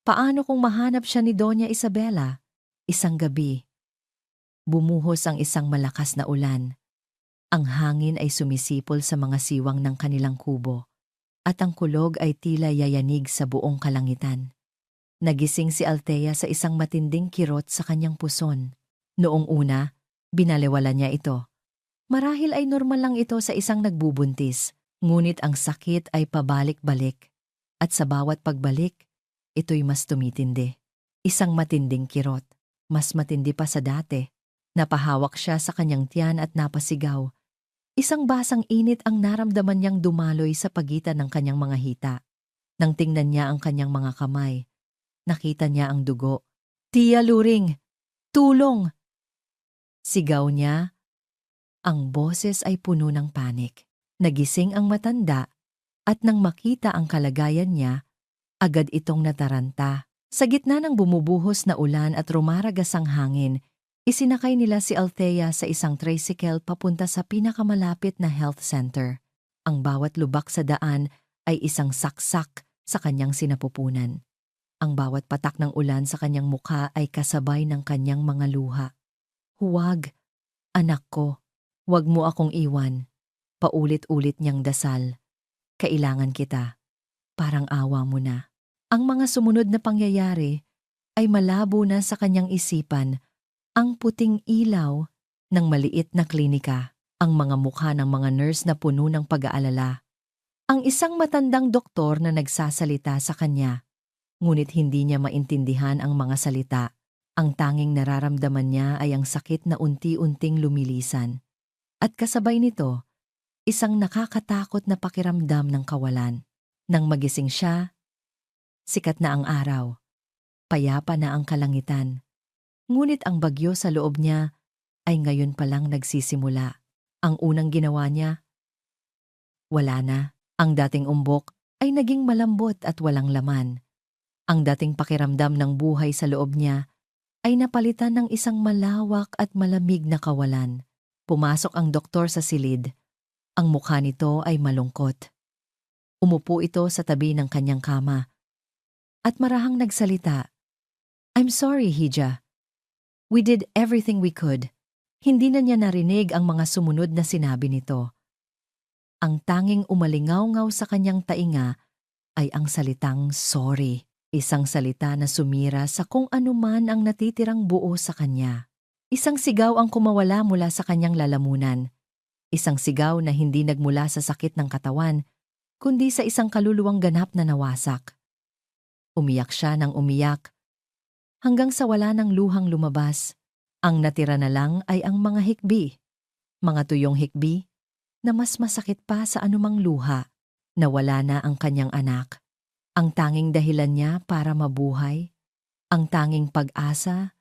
paano kung mahanap siya ni Doña Isabela? Isang gabi, bumuhos ang isang malakas na ulan. Ang hangin ay sumisipol sa mga siwang ng kanilang kubo, at ang kulog ay tila yayanig sa buong kalangitan. Nagising si Althea sa isang matinding kirot sa kanyang puson. Noong una, binaliwala niya ito. Marahil ay normal lang ito sa isang nagbubuntis, ngunit ang sakit ay pabalik-balik. At sa bawat pagbalik, ito'y mas tumitindi. Isang matinding kirot, mas matindi pa sa dati. Napahawak siya sa kanyang tiyan at napasigaw. Isang basang init ang naramdaman niyang dumaloy sa pagitan ng kanyang mga hita. Nang tingnan niya ang kanyang mga kamay, nakita niya ang dugo. "Tiya Luring! Tulong!" Sigaw niya. Ang boses ay puno ng panik. Nagising ang matanda at nang makita ang kalagayan niya, agad itong nataranta. Sa gitna ng bumubuhos na ulan at rumaragas ang hangin, isinakay nila si Althea sa isang tricycle papunta sa pinakamalapit na health center. Ang bawat lubak sa daan ay isang saksak sa kanyang sinapupunan. Ang bawat patak ng ulan sa kanyang mukha ay kasabay ng kanyang mga luha. "Huwag, anak ko. Huwag mo akong iwan." Paulit-ulit niyang dasal. "Kailangan kita. Parang awa mo na." Ang mga sumunod na pangyayari ay malabo na sa kanyang isipan. Ang puting ilaw ng maliit na klinika, ang mga mukha ng mga nurse na puno ng pag-aalala. Ang isang matandang doktor na nagsasalita sa kanya, ngunit hindi niya maintindihan ang mga salita. Ang tanging nararamdaman niya ay ang sakit na unti-unting lumilisan. At kasabay nito, isang nakakatakot na pakiramdam ng kawalan. Nang magising siya, sikat na ang araw, payapa na ang kalangitan. Ngunit ang bagyo sa loob niya ay ngayon palang nagsisimula. Ang unang ginawa niya, wala na. Ang dating umbok ay naging malambot at walang laman. Ang dating pakiramdam ng buhay sa loob niya ay napalitan ng isang malawak at malamig na kawalan. Pumasok ang doktor sa silid. Ang mukha nito ay malungkot. Umupo ito sa tabi ng kanyang kama at marahang nagsalita. "I'm sorry, Hija. We did everything we could." Hindi na niya narinig ang mga sumunod na sinabi nito. Ang tanging umalingaw-ngaw sa kanyang tainga ay ang salitang sorry. Isang salita na sumira sa kung anuman ang natitirang buo sa kanya. Isang sigaw ang kumawala mula sa kanyang lalamunan. Isang sigaw na hindi nagmula sa sakit ng katawan, kundi sa isang kaluluwang ganap na nawasak. Umiyak siya ng umiyak, hanggang sa wala ng luhang lumabas. Ang natira na lang ay ang mga hikbi. Mga tuyong hikbi na mas masakit pa sa anumang luha. Nawala na ang kanyang anak. Ang tanging dahilan niya para mabuhay, ang tanging pag-asa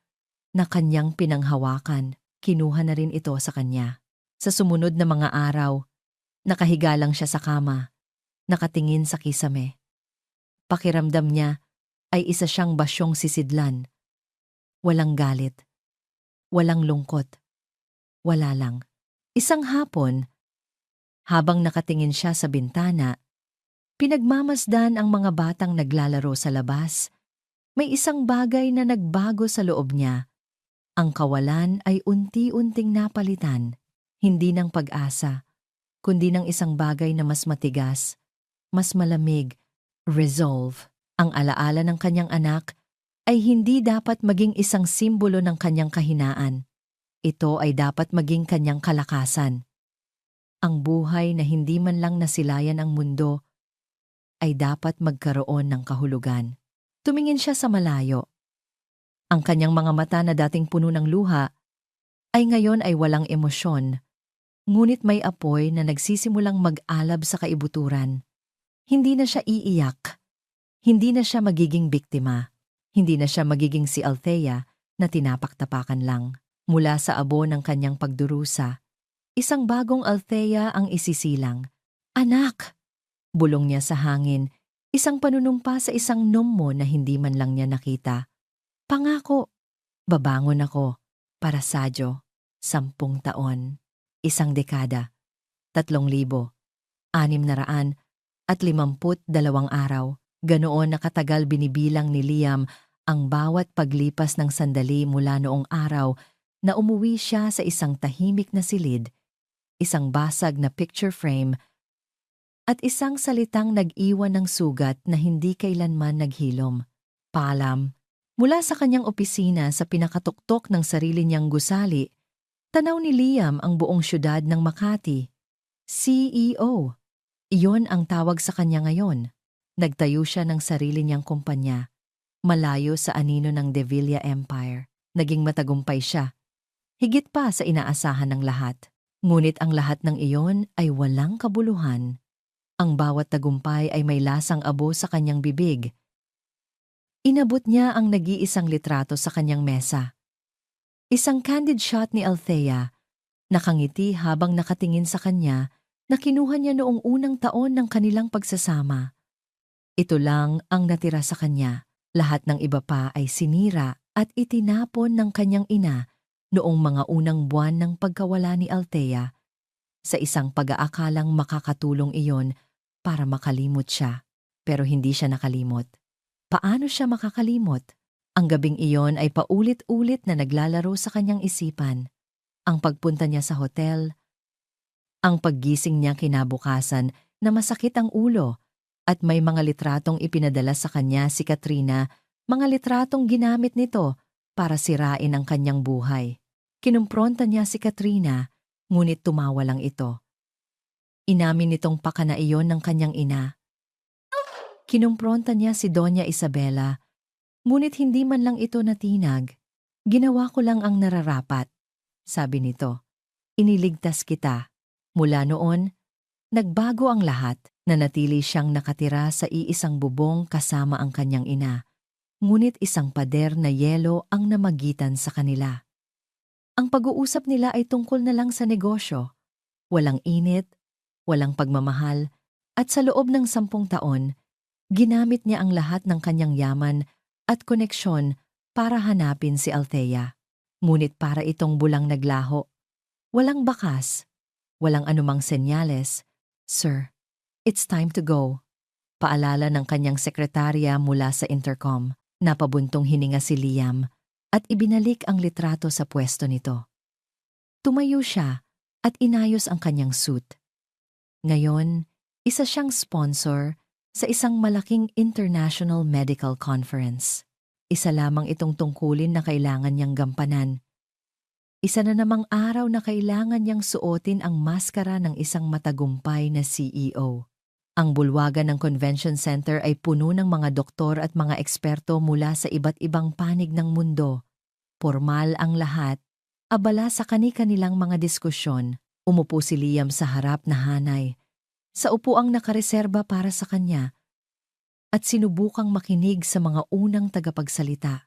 na kanyang pinanghawakan, kinuha na rin ito sa kanya. Sa sumunod na mga araw, nakahiga lang siya sa kama, nakatingin sa kisame. Pakiramdam niya ay isa siyang basyong sisidlan. Walang galit, walang lungkot, wala lang. Isang hapon, habang nakatingin siya sa bintana, pinagmamasdan ang mga batang naglalaro sa labas. May isang bagay na nagbago sa loob niya. Ang kawalan ay unti-unting napalitan, hindi ng pag-asa, kundi ng isang bagay na mas matigas, mas malamig, resolve. Ang alaala ng kanyang anak ay hindi dapat maging isang simbolo ng kanyang kahinaan. Ito ay dapat maging kanyang kalakasan. Ang buhay na hindi man lang nasilayan ang mundo ay dapat magkaroon ng kahulugan. Tumingin siya sa malayo. Ang kanyang mga mata na dating puno ng luha ay ngayon ay walang emosyon, ngunit may apoy na nagsisimulang mag-alab sa kaibuturan. Hindi na siya iiyak. Hindi na siya magiging biktima. Hindi na siya magiging si Althea na tinapak-tapakan lang. Mula sa abo ng kanyang pagdurusa, isang bagong Althea ang isisilang. Anak! Bulong niya sa hangin, isang panunumpa sa isang nommo na hindi man lang niya nakita. Pangako, babangon ako, para sadyo, 10 taon, 1 dekada, 3,000, 652 araw. Ganoon na katagal binibilang ni Liam ang bawat paglipas ng sandali mula noong araw na umuwi siya sa isang tahimik na silid, isang basag na picture frame, at isang salitang nag-iwan ng sugat na hindi kailanman naghilom. Paalam. Mula sa kanyang opisina sa pinakatuktok ng sarili niyang gusali, tanaw ni Liam ang buong syudad ng Makati. CEO. Iyon ang tawag sa kanya ngayon. Nagtayo siya ng sarili niyang kumpanya, malayo sa anino ng De Villa Empire. Naging matagumpay siya, higit pa sa inaasahan ng lahat. Ngunit ang lahat ng iyon ay walang kabuluhan. Ang bawat tagumpay ay may lasang abo sa kanyang bibig. Inabot niya ang nag-iisang litrato sa kanyang mesa. Isang candid shot ni Althea, nakangiti habang nakatingin sa kanya na kinuha niya noong unang taon ng kanilang pagsasama. Ito lang ang natira sa kanya. Lahat ng iba pa ay sinira at itinapon ng kanyang ina noong mga unang buwan ng pagkawala ni Althea, sa isang pag-aakalang makakatulong iyon para makalimot siya. Pero hindi siya nakalimot. Paano siya makakalimot? Ang gabing iyon ay paulit-ulit na naglalaro sa kanyang isipan. Ang pagpunta niya sa hotel, ang paggising niya kinabukasan na masakit ang ulo, at may mga litratong ipinadala sa kanya si Katrina, mga litratong ginamit nito para sirain ang kanyang buhay. Kinumpronta niya si Katrina, ngunit tumawa lang ito. Inamin nitong pakana iyon ng kanyang ina. Kinumpronta niya si Doña Isabela, ngunit hindi man lang ito natinag. Ginawa ko lang ang nararapat, sabi nito. Iniligtas kita. Mula noon, nagbago ang lahat. Nanatili siyang nakatira sa iisang bubong kasama ang kanyang ina, ngunit isang pader na yelo ang namagitan sa kanila. Ang pag-uusap nila ay tungkol na lang sa negosyo. Walang init, walang pagmamahal, at sa loob ng 10 taon, ginamit niya ang lahat ng kanyang yaman at koneksyon para hanapin si Althea. Ngunit para itong bulang naglaho. Walang bakas, walang anumang senyales. Sir, it's time to go. Paalala ng kanyang sekretarya mula sa intercom. Napabuntong hininga si Liam at ibinalik ang litrato sa pwesto nito. Tumayo siya at inayos ang kanyang suit. Ngayon, isa siyang sponsor sa isang malaking international medical conference. Isa lamang itong tungkulin na kailangan niyang gampanan. Isa na namang araw na kailangan niyang suotin ang maskara ng isang matagumpay na CEO. Ang bulwagan ng convention center ay puno ng mga doktor at mga eksperto mula sa iba't ibang panig ng mundo. Pormal ang lahat, abala sa kani-kanilang mga diskusyon. Umupo si Liam sa harap na hanay, sa upuang nakareserba para sa kanya, at sinubukang makinig sa mga unang tagapagsalita.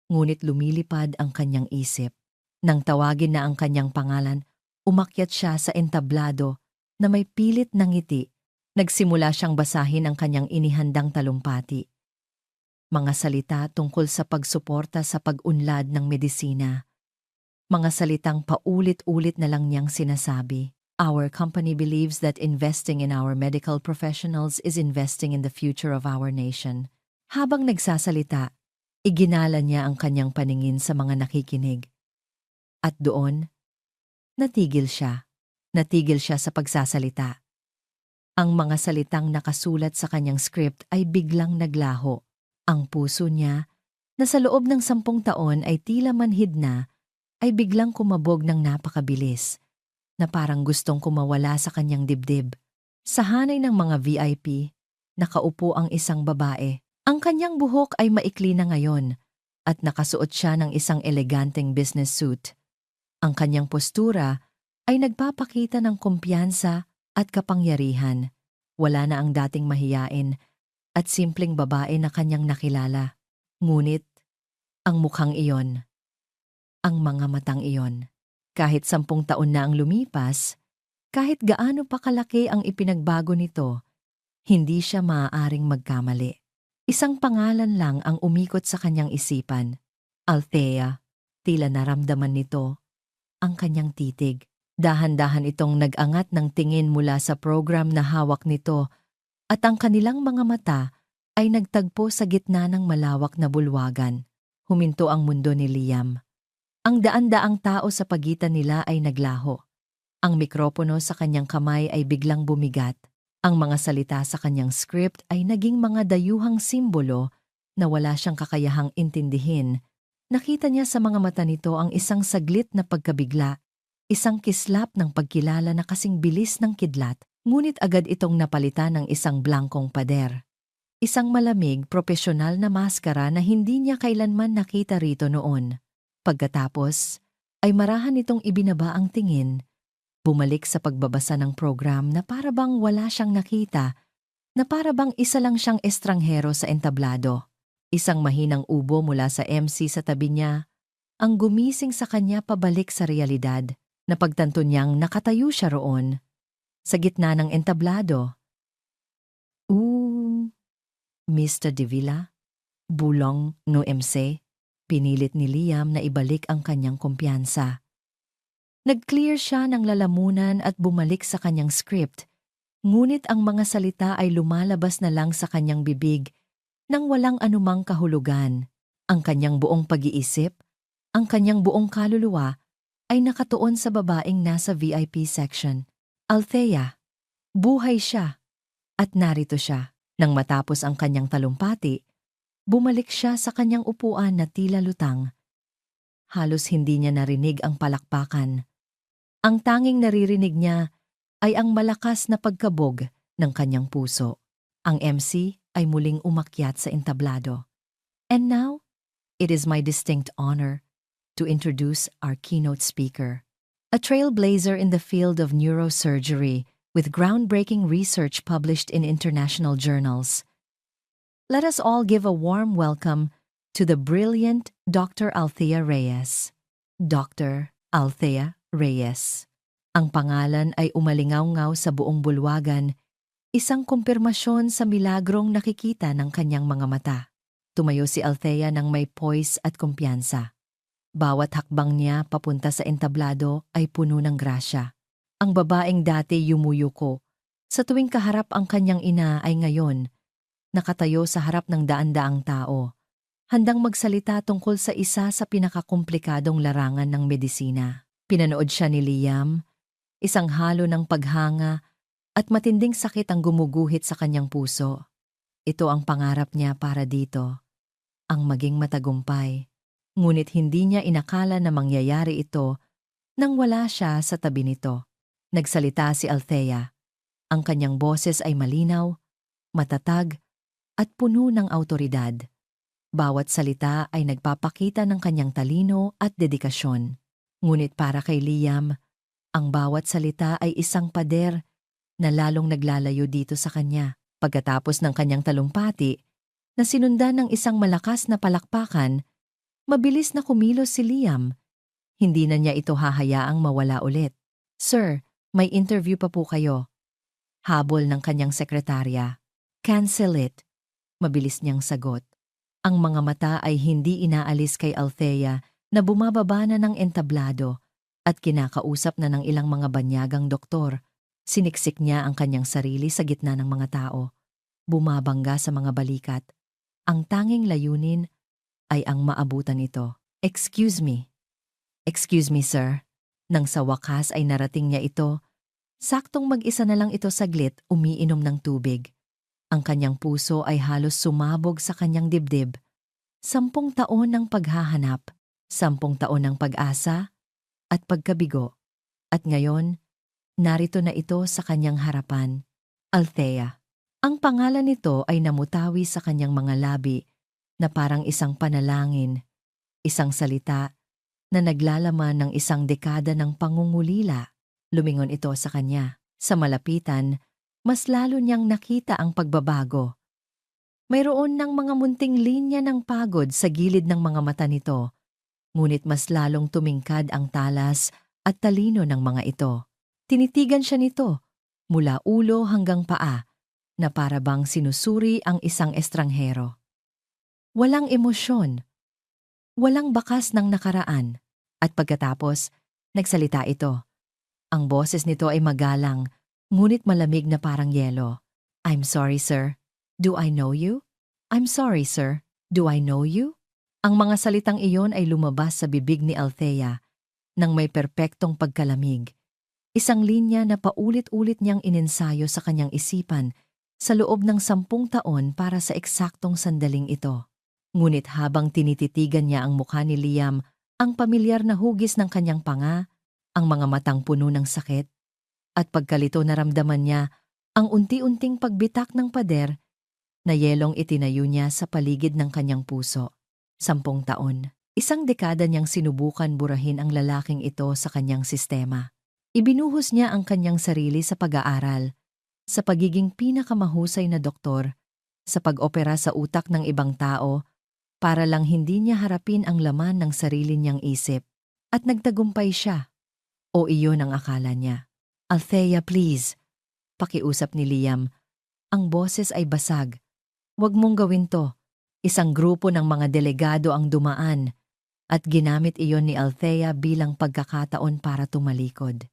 Ngunit lumilipad ang kanyang isip. Nang tawagin na ang kanyang pangalan, umakyat siya sa entablado na may pilit na ngiti. Nagsimula siyang basahin ang kanyang inihandang talumpati. Mga salita tungkol sa pagsuporta sa pag-unlad ng medisina. Mga salitang paulit-ulit na lang niyang sinasabi. Our company believes that investing in our medical professionals is investing in the future of our nation. Habang nagsasalita, iginala niya ang kanyang paningin sa mga nakikinig. At doon, natigil siya. Natigil siya sa pagsasalita. Ang mga salitang nakasulat sa kanyang script ay biglang naglaho. Ang puso niya, na sa loob ng 10 taon ay tila manhid na, ay biglang kumabog ng napakabilis, na parang gustong kumawala sa kanyang dibdib. Sa hanay ng mga VIP, nakaupo ang isang babae. Ang kanyang buhok ay maikli na ngayon, at nakasuot siya ng isang eleganteng business suit. Ang kanyang postura ay nagpapakita ng kumpiyansa at kapangyarihan. Wala na ang dating mahiyain at simpleng babae na kanyang nakilala. Ngunit, ang mukhang iyon, ang mga matang iyon, kahit 10 taon na ang lumipas, kahit gaano pa kalaki ang ipinagbago nito, hindi siya maaaring magkamali. Isang pangalan lang ang umikot sa kanyang isipan. Althea. Tila naramdaman nito ang kanyang titig. Dahan-dahan itong nag-angat ng tingin mula sa program na hawak nito at ang kanilang mga mata ay nagtagpo sa gitna ng malawak na bulwagan. Huminto ang mundo ni Liam. Ang daan-daang tao sa pagitan nila ay naglaho. Ang mikropono sa kanyang kamay ay biglang bumigat. Ang mga salita sa kanyang script ay naging mga dayuhang simbolo na wala siyang kakayahang intindihin. Nakita niya sa mga mata nito ang isang saglit na pagkabigla, isang kislap ng pagkilala na kasing bilis ng kidlat, ngunit agad itong napalitan ng isang blankong pader. Isang malamig, propesyonal na maskara na hindi niya kailanman nakita rito noon. Pagkatapos, ay marahan itong ibinaba ang tingin, bumalik sa pagbabasa ng program na parabang wala siyang nakita, na parabang isa lang siyang estranghero sa entablado. Isang mahinang ubo mula sa MC sa tabi niya, ang gumising sa kanya pabalik sa realidad, na pagtanto niyang nakatayo siya roon, sa gitna ng entablado. Mr. De Villa, bulong no MC, pinilit ni Liam na ibalik ang kanyang kumpiyansa. Nag-clear siya ng lalamunan at bumalik sa kanyang script, ngunit ang mga salita ay lumalabas na lang sa kanyang bibig nang walang anumang kahulugan. Ang kanyang buong pag-iisip, ang kanyang buong kaluluwa ay nakatuon sa babaeng nasa VIP section. Althea, buhay siya, at narito siya. Nang matapos ang kanyang talumpati, bumalik siya sa kanyang upuan na tila lutang. Halos hindi niya narinig ang palakpakan. Ang tanging naririnig niya ay ang malakas na pagkabog ng kanyang puso. Ang MC ay muling umakyat sa entablado. And now, it is my distinct honor to introduce our keynote speaker, a trailblazer in the field of neurosurgery with groundbreaking research published in international journals. Let us all give a warm welcome to the brilliant Dr. Althea Reyes. Dr. Althea Reyes. Ang pangalan ay umalingaw-ngaw sa buong bulwagan, isang kumpirmasyon sa milagrong nakikita ng kanyang mga mata. Tumayo si Althea ng may poise at kumpiyansa. Bawat hakbang niya papunta sa entablado ay puno ng grasya. Ang babaeng dati yumuyuko, sa tuwing kaharap ang kanyang ina ay ngayon, nakatayo sa harap ng daan-daang tao, handang magsalita tungkol sa isa sa pinakakomplikadong larangan ng medisina. Pinanood siya ni Liam, isang halo ng paghanga at matinding sakit ang gumuguhit sa kanyang puso. Ito ang pangarap niya para dito, ang maging matagumpay. Ngunit hindi niya inakala na mangyayari ito nang wala siya sa tabi nito. Nagsalita si Althea. Ang kanyang boses ay malinaw, matatag, at puno ng awtoridad. Bawat salita ay nagpapakita ng kanyang talino at dedikasyon. Ngunit para kay Liam, ang bawat salita ay isang pader na lalong naglalayo dito sa kanya. Pagkatapos ng kanyang talumpati, na sinundan ng isang malakas na palakpakan, mabilis na kumilos si Liam. Hindi na niya ito hahayaang mawala ulit. "Sir, may interview pa po kayo." Habol ng kanyang sekretarya. "Cancel it." Mabilis niyang sagot. Ang mga mata ay hindi inaalis kay Althea na bumababa na ng entablado at kinakausap na ng ilang mga banyagang doktor. Siniksik niya ang kanyang sarili sa gitna ng mga tao. Bumabangga sa mga balikat. Ang tanging layunin ay ang maabutan ito. "Excuse me." "Excuse me, sir." Nang sa wakas ay narating niya ito, saktong mag-isa na lang ito saglit umiinom ng tubig. Ang kanyang puso ay halos sumabog sa kanyang dibdib. 10 taon ng paghahanap, 10 taon ng pag-asa at pagkabigo. At ngayon, narito na ito sa kanyang harapan. Althea. Ang pangalan nito ay namutawi sa kanyang mga labi na parang isang panalangin, isang salita na naglalaman ng isang dekada ng pangungulila. Lumingon ito sa kanya. Sa malapitan, mas lalo niyang nakita ang pagbabago. Mayroon ng mga munting linya ng pagod sa gilid ng mga mata nito, ngunit mas lalong tumingkad ang talas at talino ng mga ito. Tinitigan siya nito, mula ulo hanggang paa, na para bang sinusuri ang isang estranghero. Walang emosyon, walang bakas ng nakaraan, at pagkatapos, nagsalita ito. Ang boses nito ay magalang, ngunit malamig na parang yelo. "I'm sorry, sir. Do I know you? I'm sorry, sir. Do I know you?" Ang mga salitang iyon ay lumabas sa bibig ni Althea nang may perpektong pagkalamig. Isang linya na paulit-ulit niyang inensayo sa kanyang isipan sa loob ng 10 taon para sa eksaktong sandaling ito. Ngunit habang tinititigan niya ang mukha ni Liam, ang pamilyar na hugis ng kanyang panga, ang mga matang puno ng sakit, at pagkalito naramdaman niya ang unti-unting pagbitak ng pader na yelong itinayo niya sa paligid ng kanyang puso. 10 taon. Isang dekada niyang sinubukan burahin ang lalaking ito sa kanyang sistema. Ibinuhos niya ang kanyang sarili sa pag-aaral, sa pagiging pinakamahusay na doktor, sa pag-opera sa utak ng ibang tao, para lang hindi niya harapin ang laman ng sarili niyang isip. At nagtagumpay siya. O iyon ang akala niya. "Althea, please." Pakiusap ni Liam. Ang boses ay basag. "Huwag mong gawin to." Isang grupo ng mga delegado ang dumaan at ginamit iyon ni Althea bilang pagkakataon para tumalikod.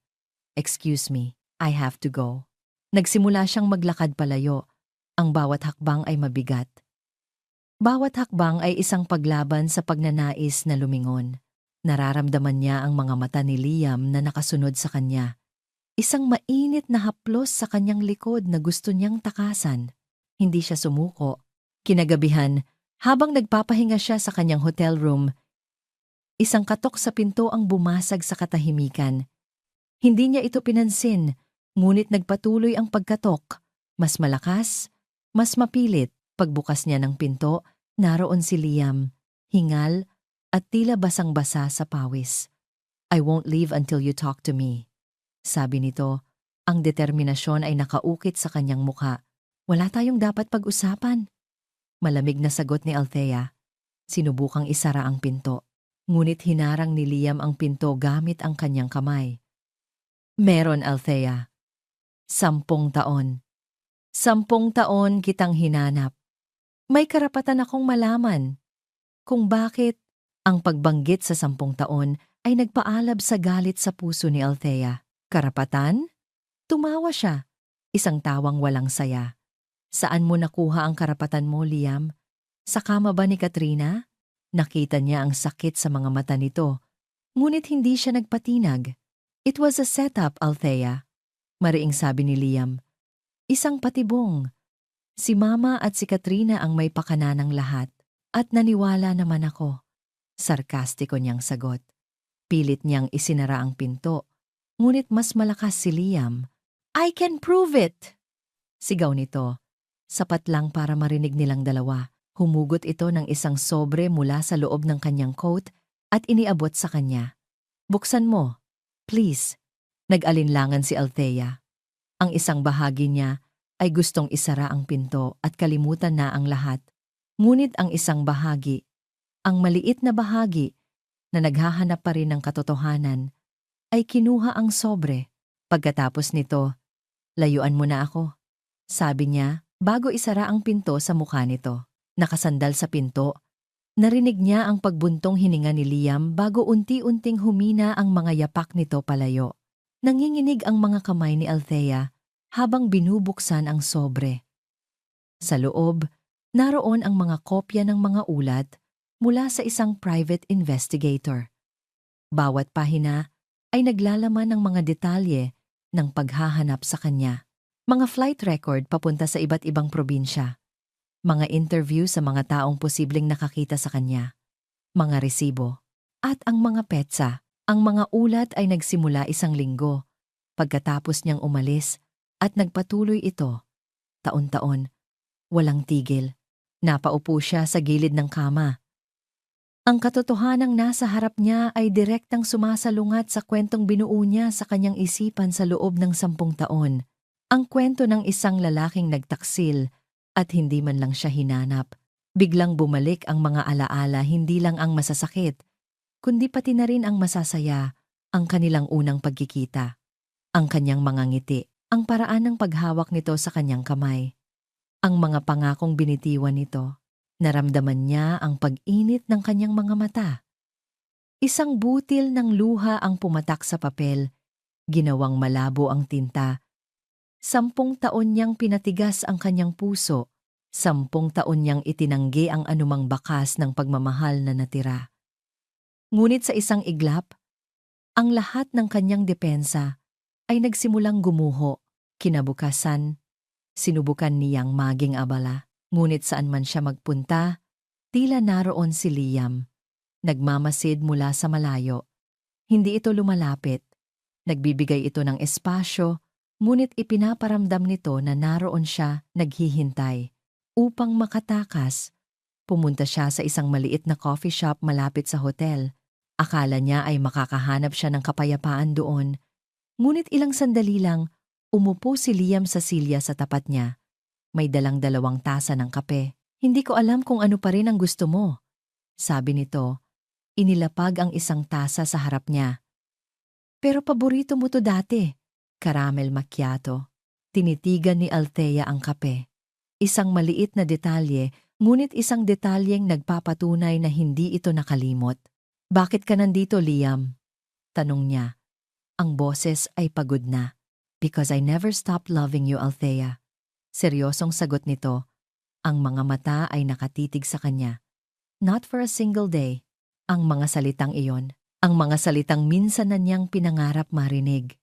"Excuse me, I have to go." Nagsimula siyang maglakad palayo. Ang bawat hakbang ay mabigat. Bawat hakbang ay isang paglaban sa pagnanais na lumingon. Nararamdaman niya ang mga mata ni Liam na nakasunod sa kanya. Isang mainit na haplos sa kanyang likod na gusto niyang takasan. Hindi siya sumuko. Kinagabihan, habang nagpapahinga siya sa kanyang hotel room, isang katok sa pinto ang bumasag sa katahimikan. Hindi niya ito pinansin, ngunit nagpatuloy ang pagkatok. Mas malakas, mas mapilit. Pagbukas niya ng pinto, naroon si Liam, hingal at tila basang-basa sa pawis. "I won't leave until you talk to me." Sabi nito, ang determinasyon ay nakaukit sa kanyang mukha. "Wala tayong dapat pag-usapan." Malamig na sagot ni Althea. Sinubukang isara ang pinto. Ngunit hinarang ni Liam ang pinto gamit ang kanyang kamay. "Meron, Althea. 10 taon. 10 taon kitang hinanap. May karapatan akong malaman kung bakit." Ang pagbanggit sa 10 taon ay nagpaalab sa galit sa puso ni Althea. "Karapatan?" Tumawa siya, isang tawang walang saya. "Saan mo nakuha ang karapatan mo, Liam? Sa kama ba ni Katrina?" Nakita niya ang sakit sa mga mata nito, ngunit hindi siya nagpatinag. "It was a setup, Althea." Mariing sabi ni Liam. Isang patibong. Si Mama at si Katrina ang may pakana ng lahat. At naniwala naman ako. Sarkastiko niyang sagot. Pilit niyang isinara ang pinto. Ngunit mas malakas si Liam. I can prove it! Sigaw nito. Sapat lang para marinig nilang dalawa. Humugot ito ng isang sobre mula sa loob ng kanyang coat at iniabot sa kanya. Buksan mo. Please. Nag-alinlangan si Althea. Ang isang bahagi niya ay gustong isara ang pinto at kalimutan na ang lahat. Ngunit ang isang bahagi, ang maliit na bahagi na naghahanap pa rin ng katotohanan, ay kinuha ang sobre. Pagkatapos nito, layuan mo na ako. Sabi niya bago isara ang pinto sa mukha nito. Nakasandal sa pinto, narinig niya ang pagbuntong hininga ni Liam bago unti-unting humina ang mga yapak nito palayo. Nanginginig ang mga kamay ni Althea habang binubuksan ang sobre. Sa loob, naroon ang mga kopya ng mga ulat mula sa isang private investigator. Bawat pahina ay naglalaman ng mga detalye ng paghahanap sa kanya. Mga flight record papunta sa iba't ibang probinsya. Mga interview sa mga taong posibleng nakakita sa kanya. Mga resibo. At ang mga petsa. Ang mga ulat ay nagsimula 1 linggo. Pagkatapos niyang umalis at nagpatuloy ito. Taon-taon. Walang tigil. Napaupo siya sa gilid ng kama. Ang katotohanang nasa harap niya ay direktang sumasalungat sa kwentong binuo niya sa kanyang isipan sa loob ng 10 taon. Ang kwento ng isang lalaking nagtaksil at hindi man lang siya hinanap. Biglang bumalik ang mga alaala, hindi lang ang masasakit, kundi pati na rin ang masasaya, ang kanilang unang pagkikita. Ang kanyang mga ngiti, ang paraan ng paghawak nito sa kanyang kamay. Ang mga pangakong binitiwan nito. Naramdaman niya ang pag-init ng kanyang mga mata. Isang butil ng luha ang pumatak sa papel, ginawang malabo ang tinta. 10 taon niyang pinatigas ang kanyang puso, 10 taon niyang itinanggi ang anumang bakas ng pagmamahal na natira. Ngunit sa isang iglap, ang lahat ng kanyang depensa ay nagsimulang gumuho. Kinabukasan, sinubukan niyang maging abala. Ngunit saan man siya magpunta, tila naroon si Liam. Nagmamasid mula sa malayo. Hindi ito lumalapit. Nagbibigay ito ng espasyo, ngunit ipinaparamdam nito na naroon siya naghihintay. Upang makatakas, pumunta siya sa isang maliit na coffee shop malapit sa hotel. Akala niya ay makakahanap siya ng kapayapaan doon. Ngunit ilang sandali lang, umupo si Liam sa silya sa tapat niya. May dalang 2 tasa ng kape. Hindi ko alam kung ano pa rin ang gusto mo. Sabi nito, inilapag ang isang tasa sa harap niya. Pero paborito mo to dati. Caramel macchiato. Tinitigan ni Althea ang kape. Isang maliit na detalye, ngunit isang detalyeng nagpapatunay na hindi ito nakalimot. Bakit ka nandito, Liam? Tanong niya. Ang boses ay pagod na. Because I never stopped loving you, Althea. Seryosong sagot nito. Ang mga mata ay nakatitig sa kanya. Not for a single day. Ang mga salitang iyon. Ang mga salitang minsan na niyang pinangarap marinig.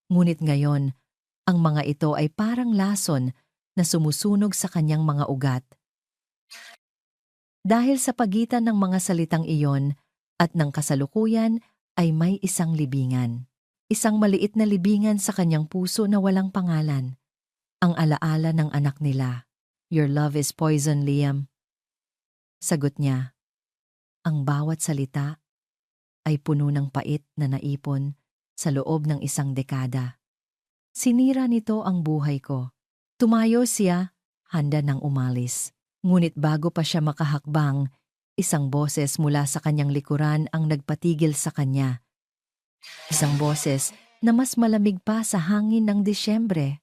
Ngunit ngayon, ang mga ito ay parang lason na sumusunog sa kanyang mga ugat. Dahil sa pagitan ng mga salitang iyon at ng kasalukuyan ay may isang libingan. Isang maliit na libingan sa kanyang puso na walang pangalan. Ang alaala ng anak nila. Your love is poison, Liam. Sagot niya. Ang bawat salita ay puno ng pait na naipon sa loob ng 1 dekada. Sinira nito ang buhay ko. Tumayo siya, handa nang umalis. Ngunit bago pa siya makahakbang, isang boses mula sa kanyang likuran ang nagpatigil sa kanya. Isang boses na mas malamig pa sa hangin ng Disyembre.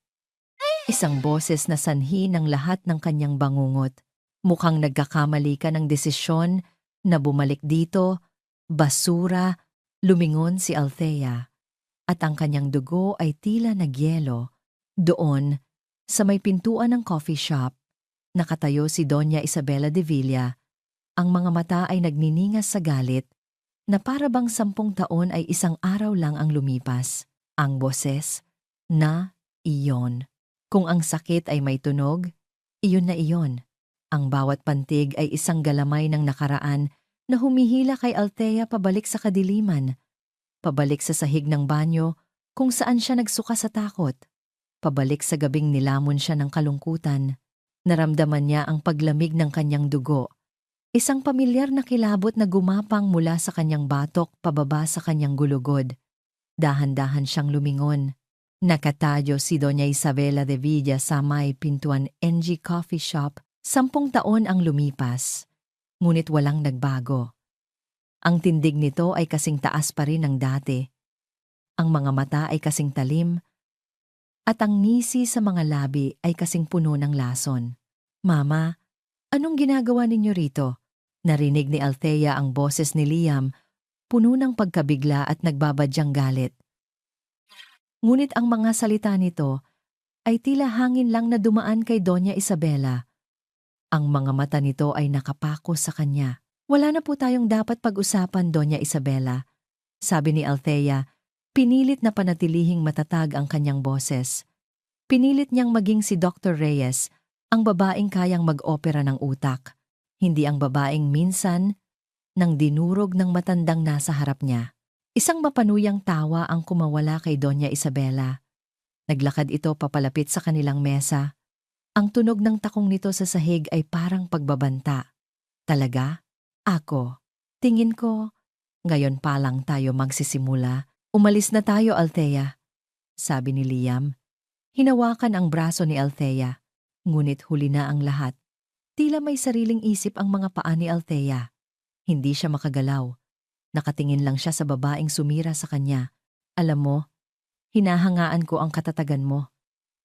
Isang boses na sanhi ng lahat ng kanyang bangungot. Mukhang nagkakamali ka ng desisyon na bumalik dito, basura, lumingon si Althea. At ang kanyang dugo ay tila nagyelo. Doon, sa may pintuan ng coffee shop, nakatayo si Doña Isabela de Villa. Ang mga mata ay nagniningas sa galit, na para bang 10 taon ay 1 araw lang ang lumipas. Ang boses, na iyon. Kung ang sakit ay may tunog, iyon na iyon. Ang bawat pantig ay isang galamay ng nakaraan na humihila kay Althea pabalik sa kadiliman, pabalik sa sahig ng banyo kung saan siya nagsuka sa takot, pabalik sa gabing nilamon siya ng kalungkutan. Naramdaman niya ang paglamig ng kanyang dugo, isang pamilyar na kilabot na gumapang mula sa kanyang batok pababa sa kanyang gulugod. Dahan-dahan siyang lumingon. Nakatayo si Doña Isabela de Villa sa may pintuan NG Coffee Shop. 10 taon ang lumipas, ngunit walang nagbago. Ang tindig nito ay kasing taas pa rin ng dati. Ang mga mata ay kasing talim, at ang ngisi sa mga labi ay kasing puno ng lason. "Mama, anong ginagawa ninyo rito?" Narinig ni Althea ang boses ni Liam, puno ng pagkabigla at nagbabadyang galit. Ngunit ang mga salita nito ay tila hangin lang na dumaan kay Doña Isabela. Ang mga mata nito ay nakapako sa kanya. "Wala na po tayong dapat pag-usapan, Doña Isabela," sabi ni Althea. Pinilit na panatilihing matatag ang kanyang boses. Pinilit niyang maging si Dr. Reyes, ang babaeng kayang mag-opera ng utak, hindi ang babaeng minsan nang dinurog ng matandang nasa harap niya. Isang mapanuyang tawa ang kumawala kay Doña Isabela. Naglakad ito papalapit sa kanilang mesa. Ang tunog ng takong nito sa sahig ay parang pagbabanta. "Talaga? Ako? Tingin ko, ngayon pa lang tayo magsisimula. Umalis na tayo, Althea," sabi ni Liam. Hinawakan ang braso ni Althea, ngunit huli na ang lahat. Tila may sariling isip ang mga paa ni Althea. Hindi siya makagalaw. Nakatingin lang siya sa babaeng sumira sa kanya. "Alam mo, hinahangaan ko ang katatagan mo,"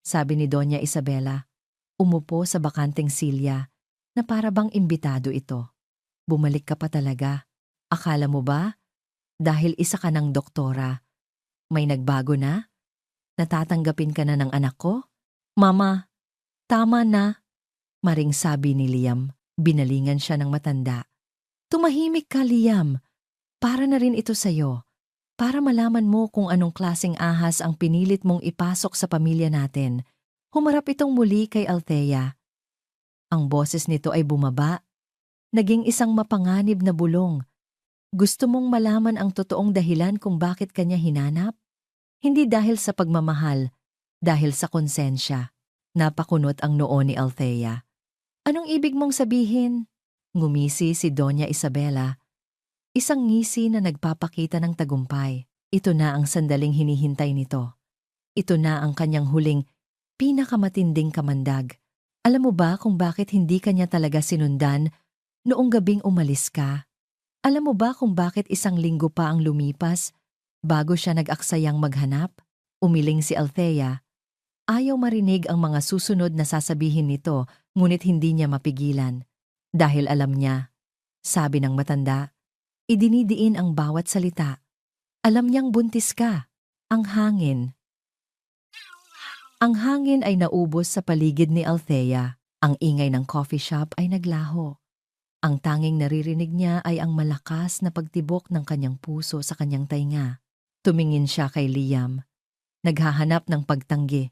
sabi ni Doña Isabela. Umupo sa bakanteng silya na para bang imbitado ito. "Bumalik ka pa talaga. Akala mo ba? Dahil isa ka ng doktora, may nagbago na? Natatanggapin ka na ng anak ko?" "Mama, tama na," maring sabi ni Liam. Binalingan siya ng matanda. "Tumahimik ka, Liam. Para na rin ito sa'yo. Para malaman mo kung anong klaseng ahas ang pinilit mong ipasok sa pamilya natin." Humarap itong muli kay Althea. Ang boses nito ay bumaba. Naging isang mapanganib na bulong. "Gusto mong malaman ang totoong dahilan kung bakit kanya hinanap? Hindi dahil sa pagmamahal, dahil sa konsensya." Napakunot ang noo ni Althea. "Anong ibig mong sabihin?" Ngumisi si Doña Isabela. Isang ngisi na nagpapakita ng tagumpay. Ito na ang sandaling hinihintay nito. Ito na ang kanyang huling, pinakamatinding kamandag. "Alam mo ba kung bakit hindi kanya talaga sinundan noong gabing umalis ka? Alam mo ba kung bakit 1 linggo pa ang lumipas bago siya nag-aksayang maghanap?" Umiling si Althea. Ayaw marinig ang mga susunod na sasabihin nito, ngunit hindi niya mapigilan. Dahil alam niya, sabi ng matanda, idinidiin ang bawat salita. Alam niyang buntis ka. Ang hangin. Ang hangin ay naubos sa paligid ni Althea. Ang ingay ng coffee shop ay naglaho. Ang tanging naririnig niya ay ang malakas na pagtibok ng kanyang puso sa kanyang tainga. Tumingin siya kay Liam. Naghahanap ng pagtanggi.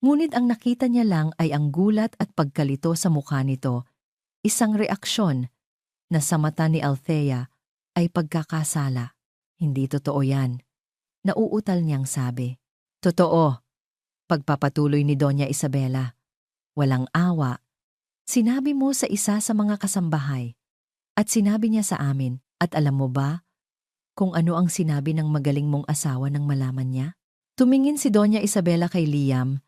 Ngunit ang nakita niya lang ay ang gulat at pagkalito sa mukha nito. Isang reaksyon na sa mata ni Althea ay pagkakasala. "Hindi totoo yan." Nauutal niyang sabi. "Totoo." Pagpapatuloy ni Doña Isabela. "Walang awa. Sinabi mo sa isa sa mga kasambahay. At sinabi niya sa amin. At alam mo ba kung ano ang sinabi ng magaling mong asawa nang malaman niya?" Tumingin si Doña Isabela kay Liam.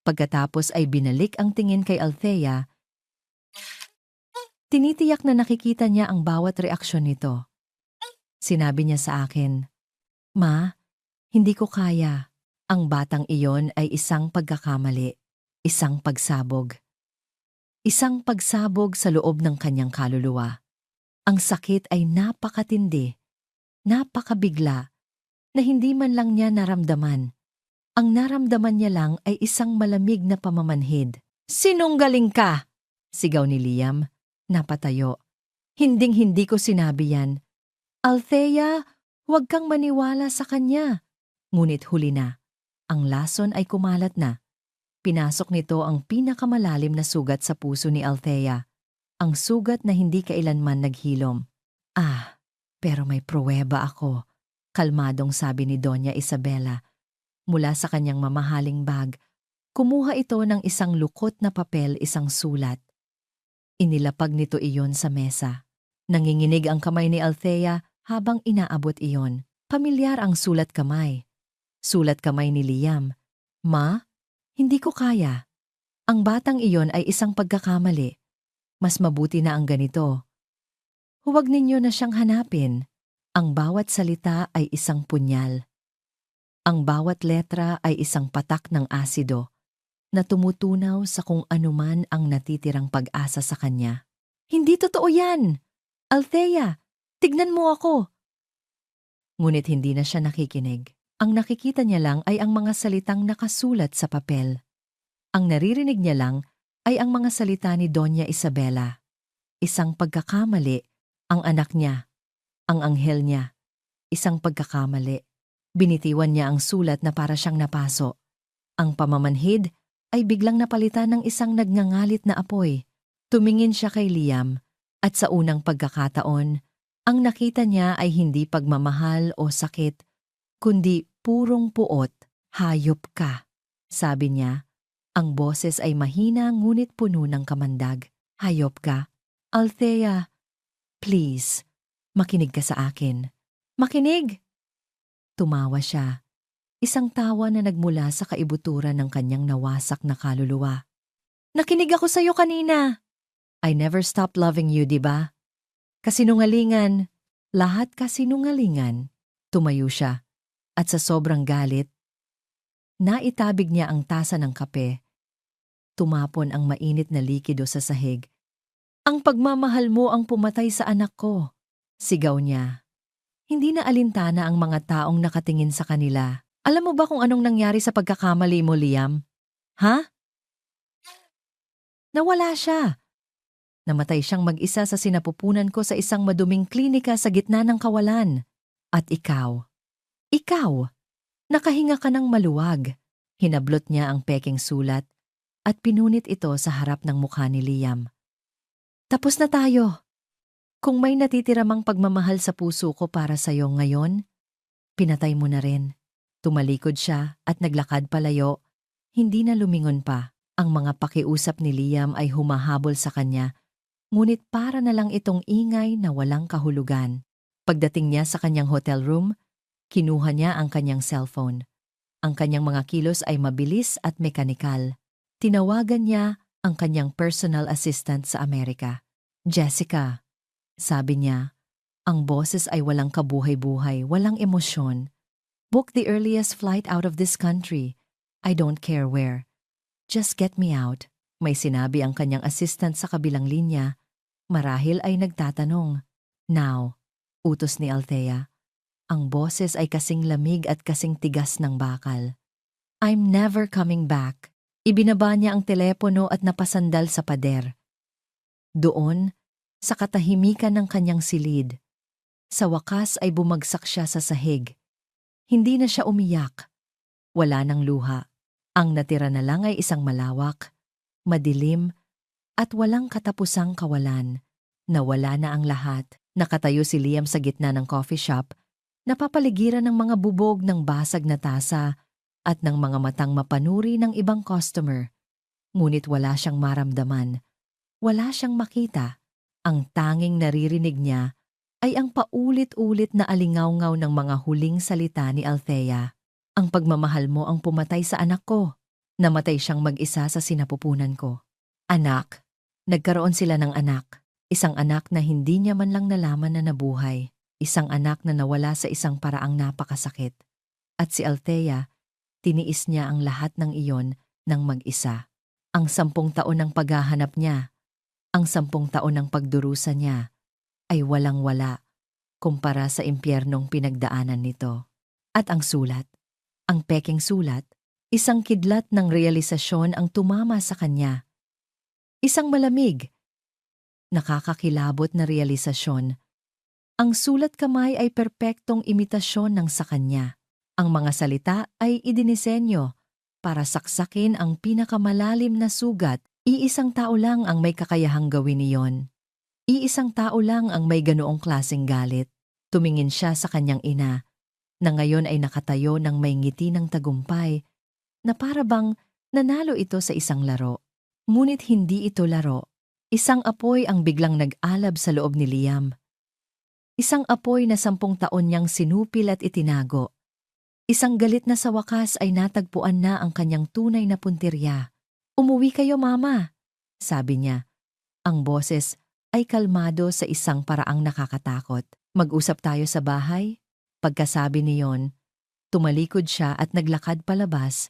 Pagkatapos ay binalik ang tingin kay Althea. Tinitiyak na nakikita niya ang bawat reaksyon nito. Sinabi niya sa akin, "Ma, hindi ko kaya." Ang batang iyon ay isang pagkakamali, isang pagsabog. Isang pagsabog sa loob ng kanyang kaluluwa. Ang sakit ay napakatindi, napakabigla, na hindi man lang niya naramdaman. Ang naramdaman niya lang ay isang malamig na pamamanhid. "Sinunggaling ka!" sigaw ni Liam. Napatayo. "Hinding-hindi ko sinabi yan. Althea, huwag kang maniwala sa kanya." Ngunit huli na. Ang lason ay kumalat na. Pinasok nito ang pinakamalalim na sugat sa puso ni Althea. Ang sugat na hindi kailanman naghilom. Ah, pero may pruweba ako. Kalmadong sabi ni Doña Isabela. Mula sa kanyang mamahaling bag, kumuha ito ng isang lukot na papel, isang sulat. Inilapag nito iyon sa mesa. Nanginginig ang kamay ni Althea habang inaabot iyon. Pamilyar ang sulat kamay. Sulat kamay ni Liam. Ma, hindi ko kaya. Ang batang iyon ay isang pagkakamali. Mas mabuti na ang ganito. Huwag ninyo na siyang hanapin. Ang bawat salita ay isang punyal. Ang bawat letra ay isang patak ng asido na tumutunaw sa kung anuman ang natitirang pag-asa sa kanya. Hindi totoo yan! Althea, tignan mo ako! Ngunit hindi na siya nakikinig. Ang nakikita niya lang ay ang mga salitang nakasulat sa papel. Ang naririnig niya lang ay ang mga salita ni Doña Isabela. Isang pagkakamali, ang anak niya, ang anghel niya. Isang pagkakamali. Binitiwan niya ang sulat na para siyang napaso. Ang pamamanhid ay biglang napalitan ng isang nagngangalit na apoy. Tumingin siya kay Liam at sa unang pagkakataon, ang nakita niya ay hindi pagmamahal o sakit, kundi purong puot. Hayop ka, sabi niya. Ang boses ay mahina ngunit puno ng kamandag. Hayop ka. Althea, please, makinig ka sa akin. Makinig! Tumawa siya. Isang tawa na nagmula sa kaibuturan ng kanyang nawasak na kaluluwa. Nakinig ako sa'yo kanina. I never stopped loving you, di ba? Kasinungalingan. Lahat kasinungalingan. Tumayo siya. At sa sobrang galit, naitabig niya ang tasa ng kape. Tumapon ang mainit na likido sa sahig. Ang pagmamahal mo ang pumatay sa anak ko. Sigaw niya. Hindi na alintana ang mga taong nakatingin sa kanila. Alam mo ba kung anong nangyari sa pagkakamali mo, Liam? Ha? Nawala siya. Namatay siyang mag-isa sa sinapupunan ko sa isang maduming klinika sa gitna ng kawalan. At ikaw, nakahinga ka ng maluwag. Hinablot niya ang peking sulat at pinunit ito sa harap ng mukha ni Liam. Tapos na tayo. Kung may natitiramang pagmamahal sa puso ko para sa'yo ngayon, pinatay mo na rin. Tumalikod siya at naglakad palayo. Hindi na lumingon pa. Ang mga pakiusap ni Liam ay humahabol sa kanya, ngunit para na lang itong ingay na walang kahulugan. Pagdating niya sa kanyang hotel room, kinuha niya ang kanyang cellphone. Ang kanyang mga kilos ay mabilis at mekanikal. Tinawagan niya ang kanyang personal assistant sa Amerika. Jessica, sabi niya, ang boses ay walang kabuhay-buhay, walang emosyon. Book the earliest flight out of this country. I don't care where. Just get me out. May sinabi ang kanyang assistant sa kabilang linya. Marahil ay nagtatanong. Now, utos ni Althea. Ang boses ay kasing lamig at kasing tigas ng bakal. I'm never coming back. Ibinaba niya ang telepono at napasandal sa pader. Doon, sa katahimikan ng kanyang silid, sa wakas ay bumagsak siya sa sahig. Hindi na siya umiyak. Wala nang luha. Ang natira na lang ay isang malawak, madilim, at walang katapusang kawalan. Nawala na ang lahat. Nakatayo si Liam sa gitna ng coffee shop, napapaligiran ng mga bubog ng basag na tasa at ng mga matang mapanuri ng ibang customer. Ngunit wala siyang maramdaman. Wala siyang makita. Ang tanging naririnig niya ay ang paulit-ulit na alingawngaw ng mga huling salita ni Althea. Ang pagmamahal mo ang pumatay sa anak ko. Namatay siyang mag-isa sa sinapupunan ko. Anak. Nagkaroon sila ng anak. Isang anak na hindi niya man lang nalaman na nabuhay. Isang anak na nawala sa isang paraang napakasakit. At si Althea, tiniis niya ang lahat ng iyon ng mag-isa. Ang 10 taon ng paghahanap niya, ang 10 taon ng pagdurusa niya, ay walang-wala kumpara sa impyernong pinagdaanan nito. At ang sulat, ang peking sulat, isang kidlat ng realisasyon ang tumama sa kanya. Isang malamig, nakakakilabot na realisasyon. Ang sulat kamay ay perpektong imitasyon ng sa kanya. Ang mga salita ay idinisenyo para saksakin ang pinakamalalim na sugat. Iisang tao lang ang may kakayahang gawin iyon. Iisang tao lang ang may ganoong klaseng galit. Tumingin siya sa kanyang ina, na ngayon ay nakatayo ng may ngiti ng tagumpay, na para bang nanalo ito sa isang laro. Ngunit hindi ito laro. Isang apoy ang biglang nag-alab sa loob ni Liam. Isang apoy na 10 taon niyang sinupil at itinago. Isang galit na sa wakas ay natagpuan na ang kanyang tunay na puntirya. "Umuwi kayo, Mama," sabi niya. Ang boses ay kalmado sa isang paraang nakakatakot. "Mag-usap tayo sa bahay?" Pagkasabi niyon, tumalikod siya at naglakad palabas.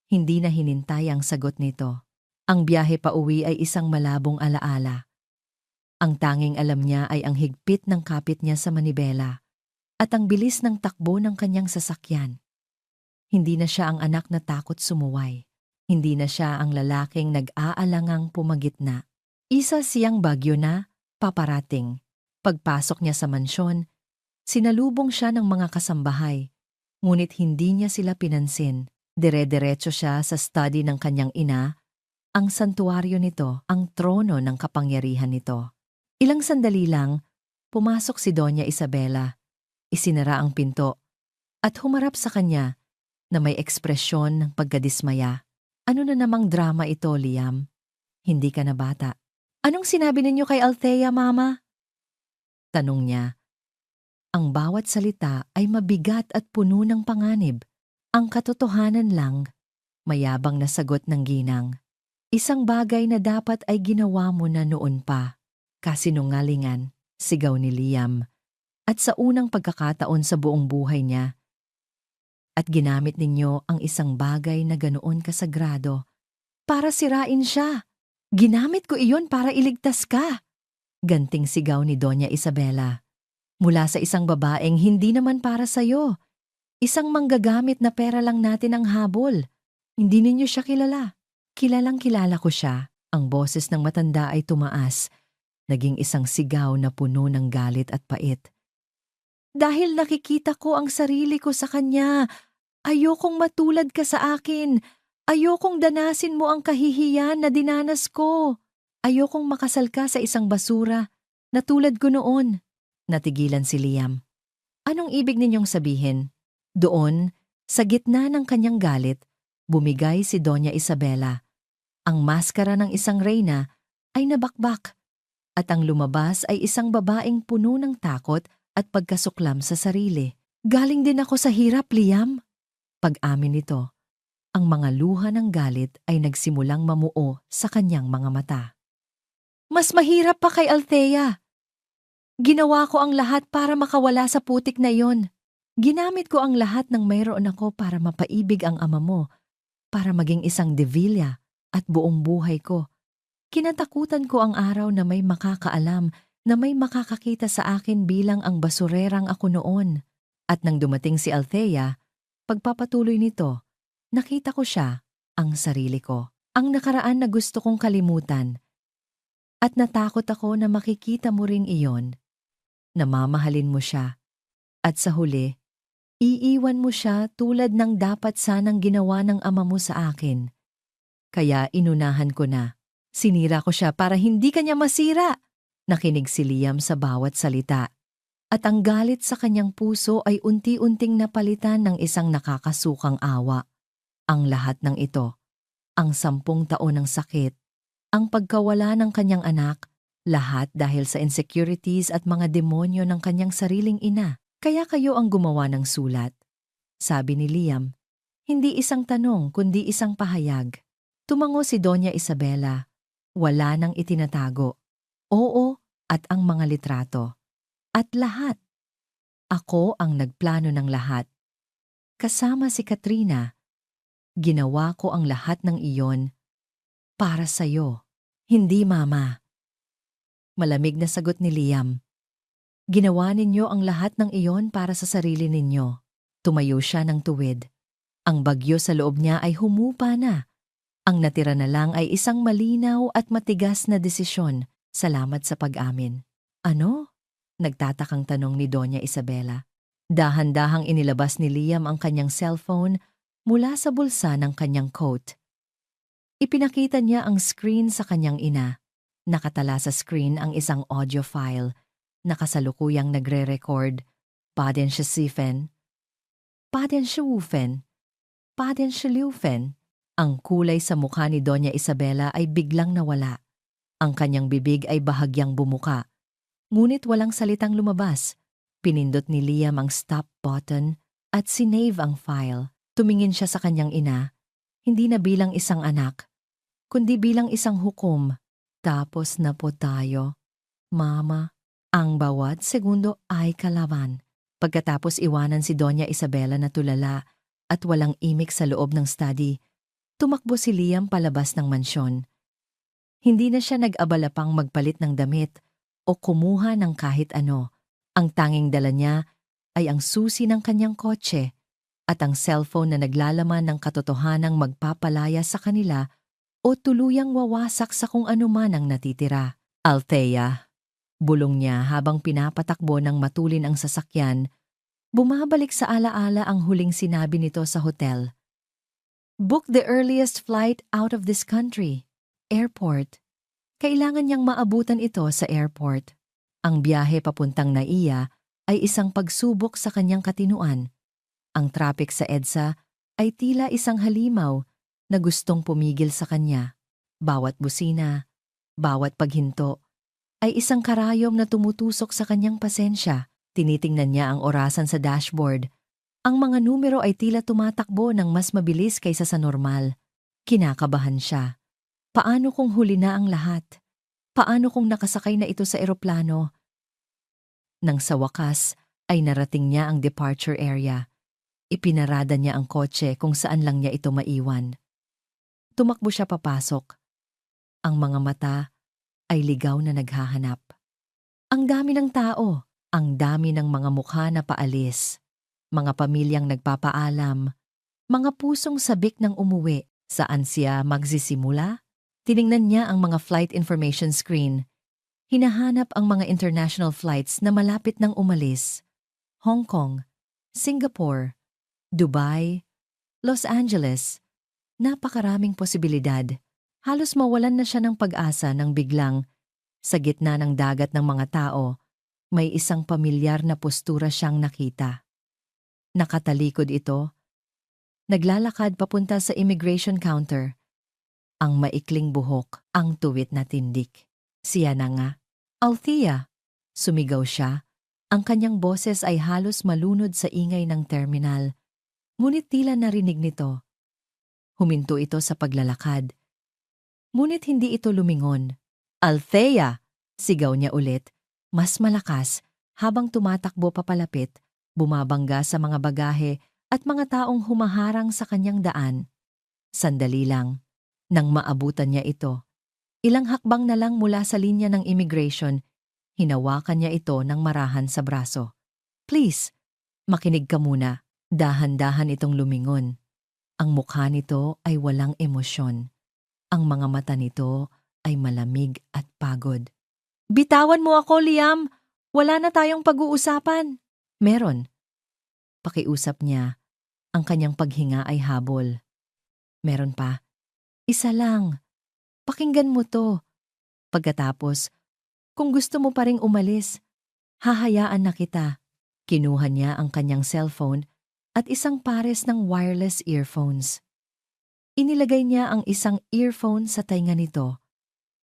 Hindi na hinintay ang sagot nito. Ang biyahe pa uwi ay isang malabong alaala. Ang tanging alam niya ay ang higpit ng kapit niya sa manibela at ang bilis ng takbo ng kanyang sasakyan. Hindi na siya ang anak na takot sumuway. Hindi na siya ang lalaking nag-aalangang pumagitna. Isa siyang bagyo na paparating. Pagpasok niya sa mansyon, sinalubong siya ng mga kasambahay. Ngunit hindi niya sila pinansin. Dire-diretso siya sa study ng kanyang ina, ang santuaryo nito, ang trono ng kapangyarihan nito. Ilang sandali lang, pumasok si Doña Isabela. Isinara ang pinto at humarap sa kanya na may ekspresyon ng pagkadismaya. "Ano na namang drama ito, Liam? Hindi ka na bata." "Anong sinabi ninyo kay Althea, Mama?" tanong niya. Ang bawat salita ay mabigat at puno ng panganib. Ang katotohanan lang, mayabang na sagot ng ginang. "Isang bagay na dapat ay ginawa mo na noon pa." "Kasinungalingan," sigaw ni Liam. "At sa unang pagkakataon sa buong buhay niya, at ginamit ninyo ang isang bagay na ganoon kasagrado para sirain siya. Ginamit ko iyon para iligtas ka." Ganting sigaw ni Doña Isabela. "Mula sa isang babaeng hindi naman para sa'yo. Isang manggagamit na pera lang natin ang habol. Hindi ninyo siya kilala." "Kilalang kilala ko siya." Ang boses ng matanda ay tumaas, naging isang sigaw na puno ng galit at pait. "Dahil nakikita ko ang sarili ko sa kanya, ayokong matulad ka sa akin. Ayokong danasin mo ang kahihiyan na dinanas ko. Ayokong makasal ka sa isang basura na tulad ko noon." Natigilan si Liam. "Anong ibig ninyong sabihin?" Doon, sa gitna ng kanyang galit, bumigay si Doña Isabela. Ang maskara ng isang reyna ay nabakbak at ang lumabas ay isang babaeng puno ng takot at pagkasuklam sa sarili. "Galing din ako sa hirap, Liam." Pag-amin nito, ang mga luha ng galit ay nagsimulang mamuo sa kanyang mga mata. "Mas mahirap pa kay Althea. Ginawa ko ang lahat para makawala sa putik na iyon. Ginamit ko ang lahat ng mayroon ako para mapaibig ang ama mo, para maging isang De Villa at buong buhay ko. Kinatakutan ko ang araw na may makakaalam, na may makakakita sa akin bilang ang basurerang ako noon. At nang dumating si Althea, pagpapatuloy nito, nakita ko siya, ang sarili ko, ang nakaraan na gusto kong kalimutan. At natakot ako na makikita mo ring iyon, na mamahalin mo siya. At sa huli, iiwan mo siya tulad ng dapat sanang ginawa ng ama mo sa akin. Kaya inunahan ko na. Sinira ko siya para hindi kanya masira." Nakinig si Liam sa bawat salita. At ang galit sa kanyang puso ay unti-unting napalitan ng isang nakakasukang awa. Ang lahat ng ito, ang 10 taon ng sakit, ang pagkawala ng kanyang anak, lahat dahil sa insecurities at mga demonyo ng kanyang sariling ina. "Kaya kayo ang gumawa ng sulat," sabi ni Liam. Hindi isang tanong kundi isang pahayag. Tumango si Doña Isabela. Wala nang itinatago. Oo, at ang mga litrato. At lahat. Ako ang nagplano ng lahat. Kasama si Katrina. Ginawa ko ang lahat ng iyon para sa'yo. "Hindi, Mama." Malamig na sagot ni Liam. "Ginawa ninyo ang lahat ng iyon para sa sarili ninyo." Tumayo siya ng tuwid. Ang bagyo sa loob niya ay humupa na. Ang natira na lang ay isang malinaw at matigas na desisyon. "Salamat sa pag-amin." "Ano?" nagtatakang tanong ni Doña Isabela. Dahan-dahang inilabas ni Liam ang kanyang cellphone mula sa bulsa ng kanyang coat. Ipinakita niya ang screen sa kanyang ina. Nakatala sa screen ang isang audio file na kasalukuyang nagre-record. Paden siya sifen, paden siya wufen, paden siya liufen. Ang kulay sa mukha ni Doña Isabela ay biglang nawala. Ang kanyang bibig ay bahagyang bumuka. Ngunit walang salitang lumabas. Pinindot ni Liam ang stop button at sinave ang file. Tumingin siya sa kanyang ina, hindi na bilang isang anak, kundi bilang isang hukom. Tapos na po tayo, Mama. Ang bawat segundo ay kalaban. Pagkatapos iwanan si Doña Isabela na tulala at walang imik sa loob ng study, tumakbo si Liam palabas ng mansyon. Hindi na siya nag-abala pang magpalit ng damit o kumuha ng kahit ano. Ang tanging dala niya ay ang susi ng kanyang kotse at ang cellphone na naglalaman ng katotohanang magpapalaya sa kanila o tuluyang wawasak sa kung ano man ang natitira. Althea, bulong niya habang pinapatakbo ng matulin ang sasakyan. Bumabalik sa alaala ang huling sinabi nito sa hotel. Book the earliest flight out of this country. Airport. Kailangan niyang maabutan ito sa airport. Ang biyahe papuntang Naiya ay isang pagsubok sa kanyang katinuan. Ang traffic sa EDSA ay tila isang halimaw na gustong pumigil sa kanya. Bawat busina, bawat paghinto, ay isang karayom na tumutusok sa kanyang pasensya. Tinitingnan niya ang orasan sa dashboard. Ang mga numero ay tila tumatakbo ng mas mabilis kaysa sa normal. Kinakabahan siya. Paano kung huli na ang lahat? Paano kung nakasakay na ito sa eroplano? Nang sa wakas ay narating niya ang departure area. Ipinarada niya ang kotse kung saan lang niya ito maiwan. Tumakbo siya papasok. Ang mga mata ay ligaw na naghahanap. Ang dami ng tao, ang dami ng mga mukha na paalis, mga pamilyang nagpapaalam, mga pusong sabik ng umuwi. Saan siya magsisimula? Tiningnan niya ang mga flight information screen. Hinahanap ang mga international flights na malapit nang umalis. Hong Kong, Singapore, Dubai, Los Angeles. Napakaraming posibilidad. Halos mawalan na siya ng pag-asa nang biglang, sa gitna ng dagat ng mga tao, may isang pamilyar na postura siyang nakita. Nakatalikod ito. Naglalakad papunta sa immigration counter. Ang maikling buhok, ang tuwit na tindik. Siya na nga. Althea! Sumigaw siya. Ang kanyang boses ay halos malunod sa ingay ng terminal. Ngunit tila narinig nito. Huminto ito sa paglalakad. Ngunit hindi ito lumingon. Althea! Sigaw niya ulit, mas malakas, habang tumatakbo papalapit, bumabangga sa mga bagahe at mga taong humaharang sa kanyang daan. Sandali lang. Nang maabutan niya ito, ilang hakbang na lang mula sa linya ng immigration, hinawakan niya ito ng marahan sa braso. Please, makinig ka muna. Dahan-dahan itong lumingon. Ang mukha nito ay walang emosyon. Ang mga mata nito ay malamig at pagod. Bitawan mo ako, Liam! Wala na tayong pag-uusapan. Meron. Pakiusap niya. Ang kanyang paghinga ay habol. Meron pa. Isa lang. Pakinggan mo to. Pagkatapos, kung gusto mo pa ring umalis, hahayaan na kita. Kinuha niya ang kanyang cellphone at isang pares ng wireless earphones. Inilagay niya ang isang earphone sa tainga nito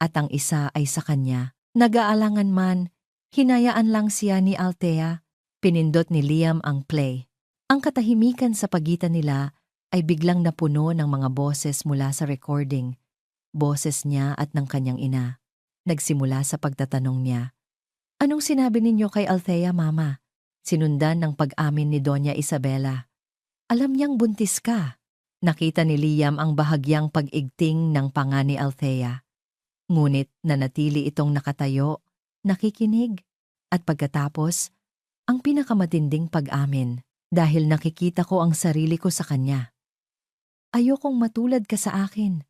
at ang isa ay sa kanya. Nag-aalangan man, hinayaan lang siya ni Althea. Pinindot ni Liam ang play. Ang katahimikan sa pagitan nila ay biglang napuno ng mga boses mula sa recording. Boses niya at ng kanyang ina. Nagsimula sa pagtatanong niya. Anong sinabi ninyo kay Althea, Mama? Sinundan ng pag-amin ni Doña Isabela. Alam niyang buntis ka. Nakita ni Liam ang bahagyang pag-igting ng panga ni Althea. Ngunit nanatili itong nakatayo, nakikinig, at pagkatapos, ang pinakamatinding pag-amin dahil nakikita ko ang sarili ko sa kanya. Ayokong matulad ka sa akin.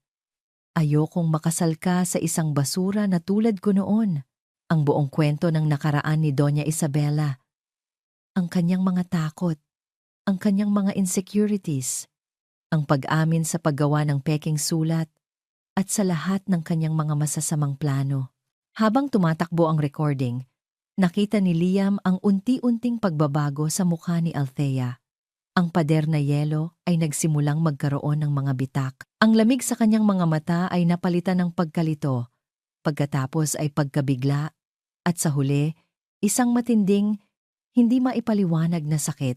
Ayokong makasal ka sa isang basura na tulad ko noon. Ang buong kwento ng nakaraan ni Doña Isabela. Ang kanyang mga takot, ang kanyang mga insecurities, ang pag-amin sa paggawa ng pekeng sulat, at sa lahat ng kanyang mga masasamang plano. Habang tumatakbo ang recording, nakita ni Liam ang unti-unting pagbabago sa mukha ni Althea. Ang pader na yelo ay nagsimulang magkaroon ng mga bitak. Ang lamig sa kanyang mga mata ay napalitan ng pagkalito, pagkatapos ay pagkabigla, at sa huli, isang matinding, hindi maipaliwanag na sakit.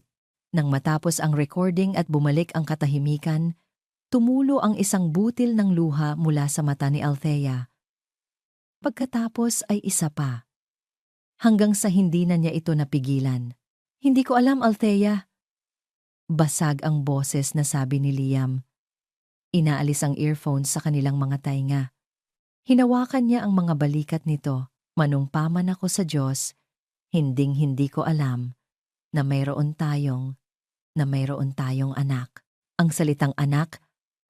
Nang matapos ang recording at bumalik ang katahimikan, tumulo ang isang butil ng luha mula sa mata ni Althea. Pagkatapos ay isa pa. Hanggang sa hindi na niya ito napigilan. Hindi ko alam, Althea. Basag ang boses na sabi ni Liam. Inaalis ang earphones sa kanilang mga tainga. Hinawakan niya ang mga balikat nito. Manumpaman ako sa Diyos, hinding-hindi ko alam na mayroon tayong anak. Ang salitang anak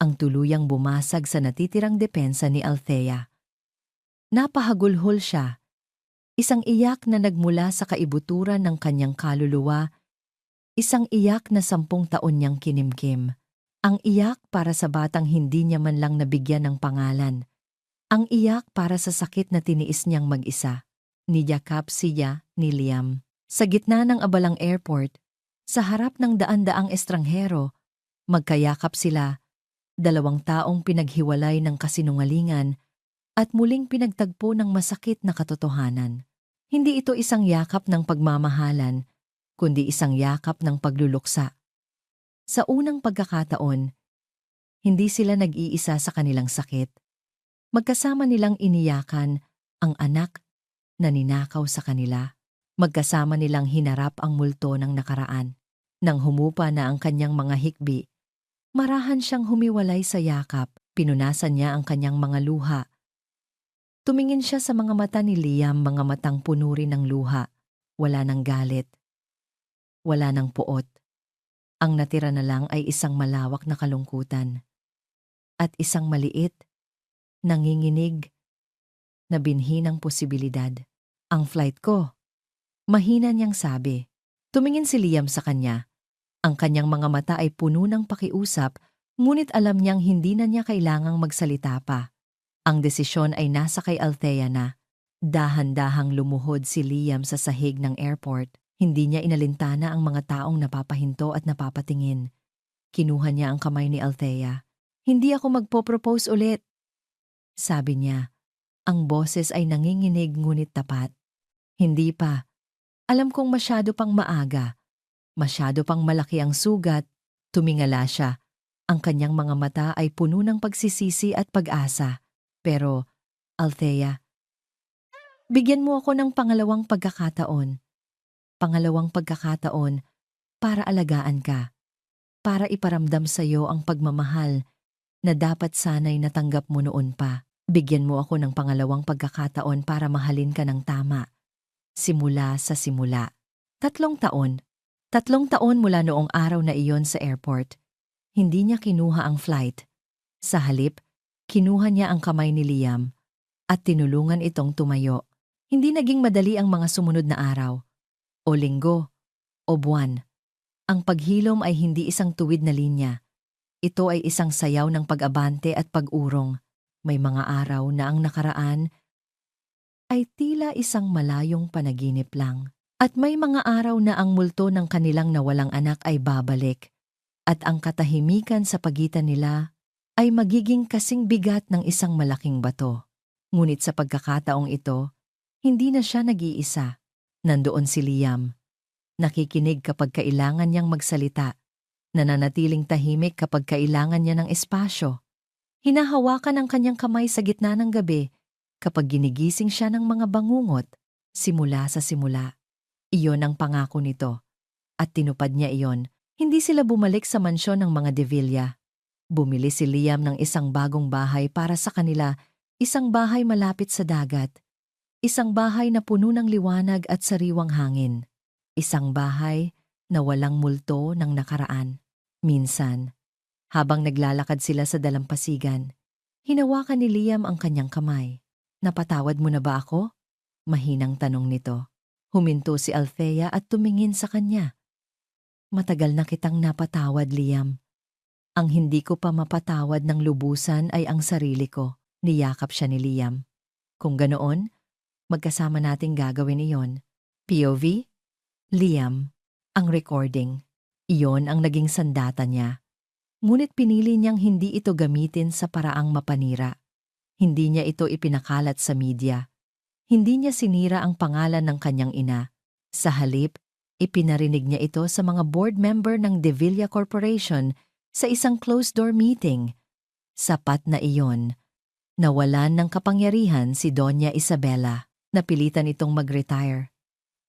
ang tuluyang bumasag sa natitirang depensa ni Althea. Napahagulhol siya. Isang iyak na nagmula sa kaibuturan ng kanyang kaluluwa, isang iyak na 10 taon niyang kinimkim. Ang iyak para sa batang hindi niya man lang nabigyan ng pangalan. Ang iyak para sa sakit na tiniis niyang mag-isa. Niyakap siya ni Liam. Sa gitna ng abalang airport, sa harap ng daan-daang estranghero, magkayakap sila, 2 taong pinaghiwalay ng kasinungalingan at muling pinagtagpo ng masakit na katotohanan. Hindi ito isang yakap ng pagmamahalan, kundi isang yakap ng pagluluksa. Sa unang pagkakataon, hindi sila nag-iisa sa kanilang sakit. Magkasama nilang iniyakan ang anak na ninakaw sa kanila. Magkasama nilang hinarap ang multo ng nakaraan. Nang humupa na ang kanyang mga hikbi, marahan siyang humiwalay sa yakap, pinunasan niya ang kanyang mga luha. Tumingin siya sa mga mata ni Liam, mga matang puno rin ng luha. Wala ng galit. Wala ng puot. Ang natira na lang ay isang malawak na kalungkutan. At isang maliit, nanginginig, na binhi ng posibilidad. Ang flight ko. Mahina niyang sabi. Tumingin si Liam sa kanya. Ang kanyang mga mata ay puno ng pakiusap, ngunit alam niyang hindi na niya kailangang magsalita pa. Ang desisyon ay nasa kay Althea na. Dahan-dahang lumuhod si Liam sa sahig ng airport. Hindi niya inalintana ang mga taong napapahinto at napapatingin. Kinuha niya ang kamay ni Althea. Hindi ako magpo-propose ulit. Sabi niya. Ang boses ay nanginginig ngunit tapat. Hindi pa. Alam kong masyado pang maaga. Masyado pang malaki ang sugat. Tumingala siya. Ang kanyang mga mata ay puno ng pagsisisi at pag-asa. Pero, Althea, bigyan mo ako ng pangalawang pagkakataon. Pangalawang pagkakataon para alagaan ka. Para iparamdam sa iyo ang pagmamahal na dapat sana'y natanggap mo noon pa. Bigyan mo ako ng pangalawang pagkakataon para mahalin ka ng tama. Simula sa simula. 3 taon. 3 taon mula noong araw na iyon sa airport. Hindi niya kinuha ang flight. Sa halip, kinuha niya ang kamay ni Liam at tinulungan itong tumayo. Hindi naging madali ang mga sumunod na araw, o linggo, o buwan. Ang paghilom ay hindi isang tuwid na linya. Ito ay isang sayaw ng pag-abante at pag-urong. May mga araw na ang nakaraan ay tila isang malayong panaginip lang. At may mga araw na ang multo ng kanilang nawalang anak ay babalik. At ang katahimikan sa pagitan nila ay magiging kasing bigat ng isang malaking bato. Ngunit sa pagkakataong ito, hindi na siya nag-iisa. Nandoon si Liam. Nakikinig kapag kailangan niyang magsalita. Nananatiling tahimik kapag kailangan niya ng espasyo. Hinahawakan ang kanyang kamay sa gitna ng gabi kapag ginigising siya ng mga bangungot, simula sa simula. Iyon ang pangako nito. At tinupad niya iyon. Hindi sila bumalik sa mansyon ng mga De Villa. Bumili si Liam ng isang bagong bahay para sa kanila, isang bahay malapit sa dagat. Isang bahay na puno ng liwanag at sariwang hangin. Isang bahay na walang multo ng nakaraan. Minsan, habang naglalakad sila sa dalampasigan, hinawakan ni Liam ang kanyang kamay. Napatawad mo na ba ako? Mahinang tanong nito. Huminto si Althea at tumingin sa kanya. Matagal na kitang napatawad, Liam. Ang hindi ko pa mapatawad ng lubusan ay ang sarili ko. Niyakap siya ni Liam. Kung ganoon, magkasama nating gagawin iyon. POV? Liam. Ang recording. Iyon ang naging sandata niya. Ngunit pinili niyang hindi ito gamitin sa paraang mapanira. Hindi niya ito ipinakalat sa media. Hindi niya sinira ang pangalan ng kanyang ina. Sa halip, ipinarinig niya ito sa mga board member ng De Villa Corporation sa isang closed-door meeting. Sapat na iyon. Nawalan ng kapangyarihan si Doña Isabela. Napilitan itong mag-retire.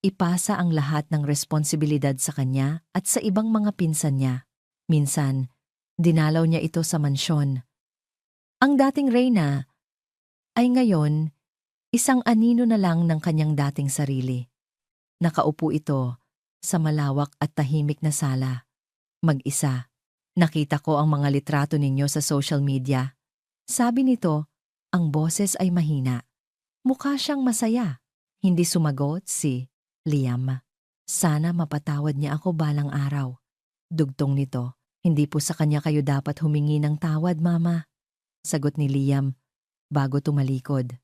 Ipasa ang lahat ng responsibilidad sa kanya at sa ibang mga pinsan niya. Minsan, dinalaw niya ito sa mansyon. Ang dating reyna ay ngayon isang anino na lang ng kanyang dating sarili. Nakaupo ito sa malawak at tahimik na sala. Mag-isa. Nakita ko ang mga litrato ninyo sa social media. Sabi nito, ang boses ay mahina. Mukha siyang masaya. Hindi sumagot si Liam. Sana mapatawad niya ako balang araw. Dugtong nito, hindi po sa kanya kayo dapat humingi ng tawad, Mama. Sagot ni Liam, bago tumalikod.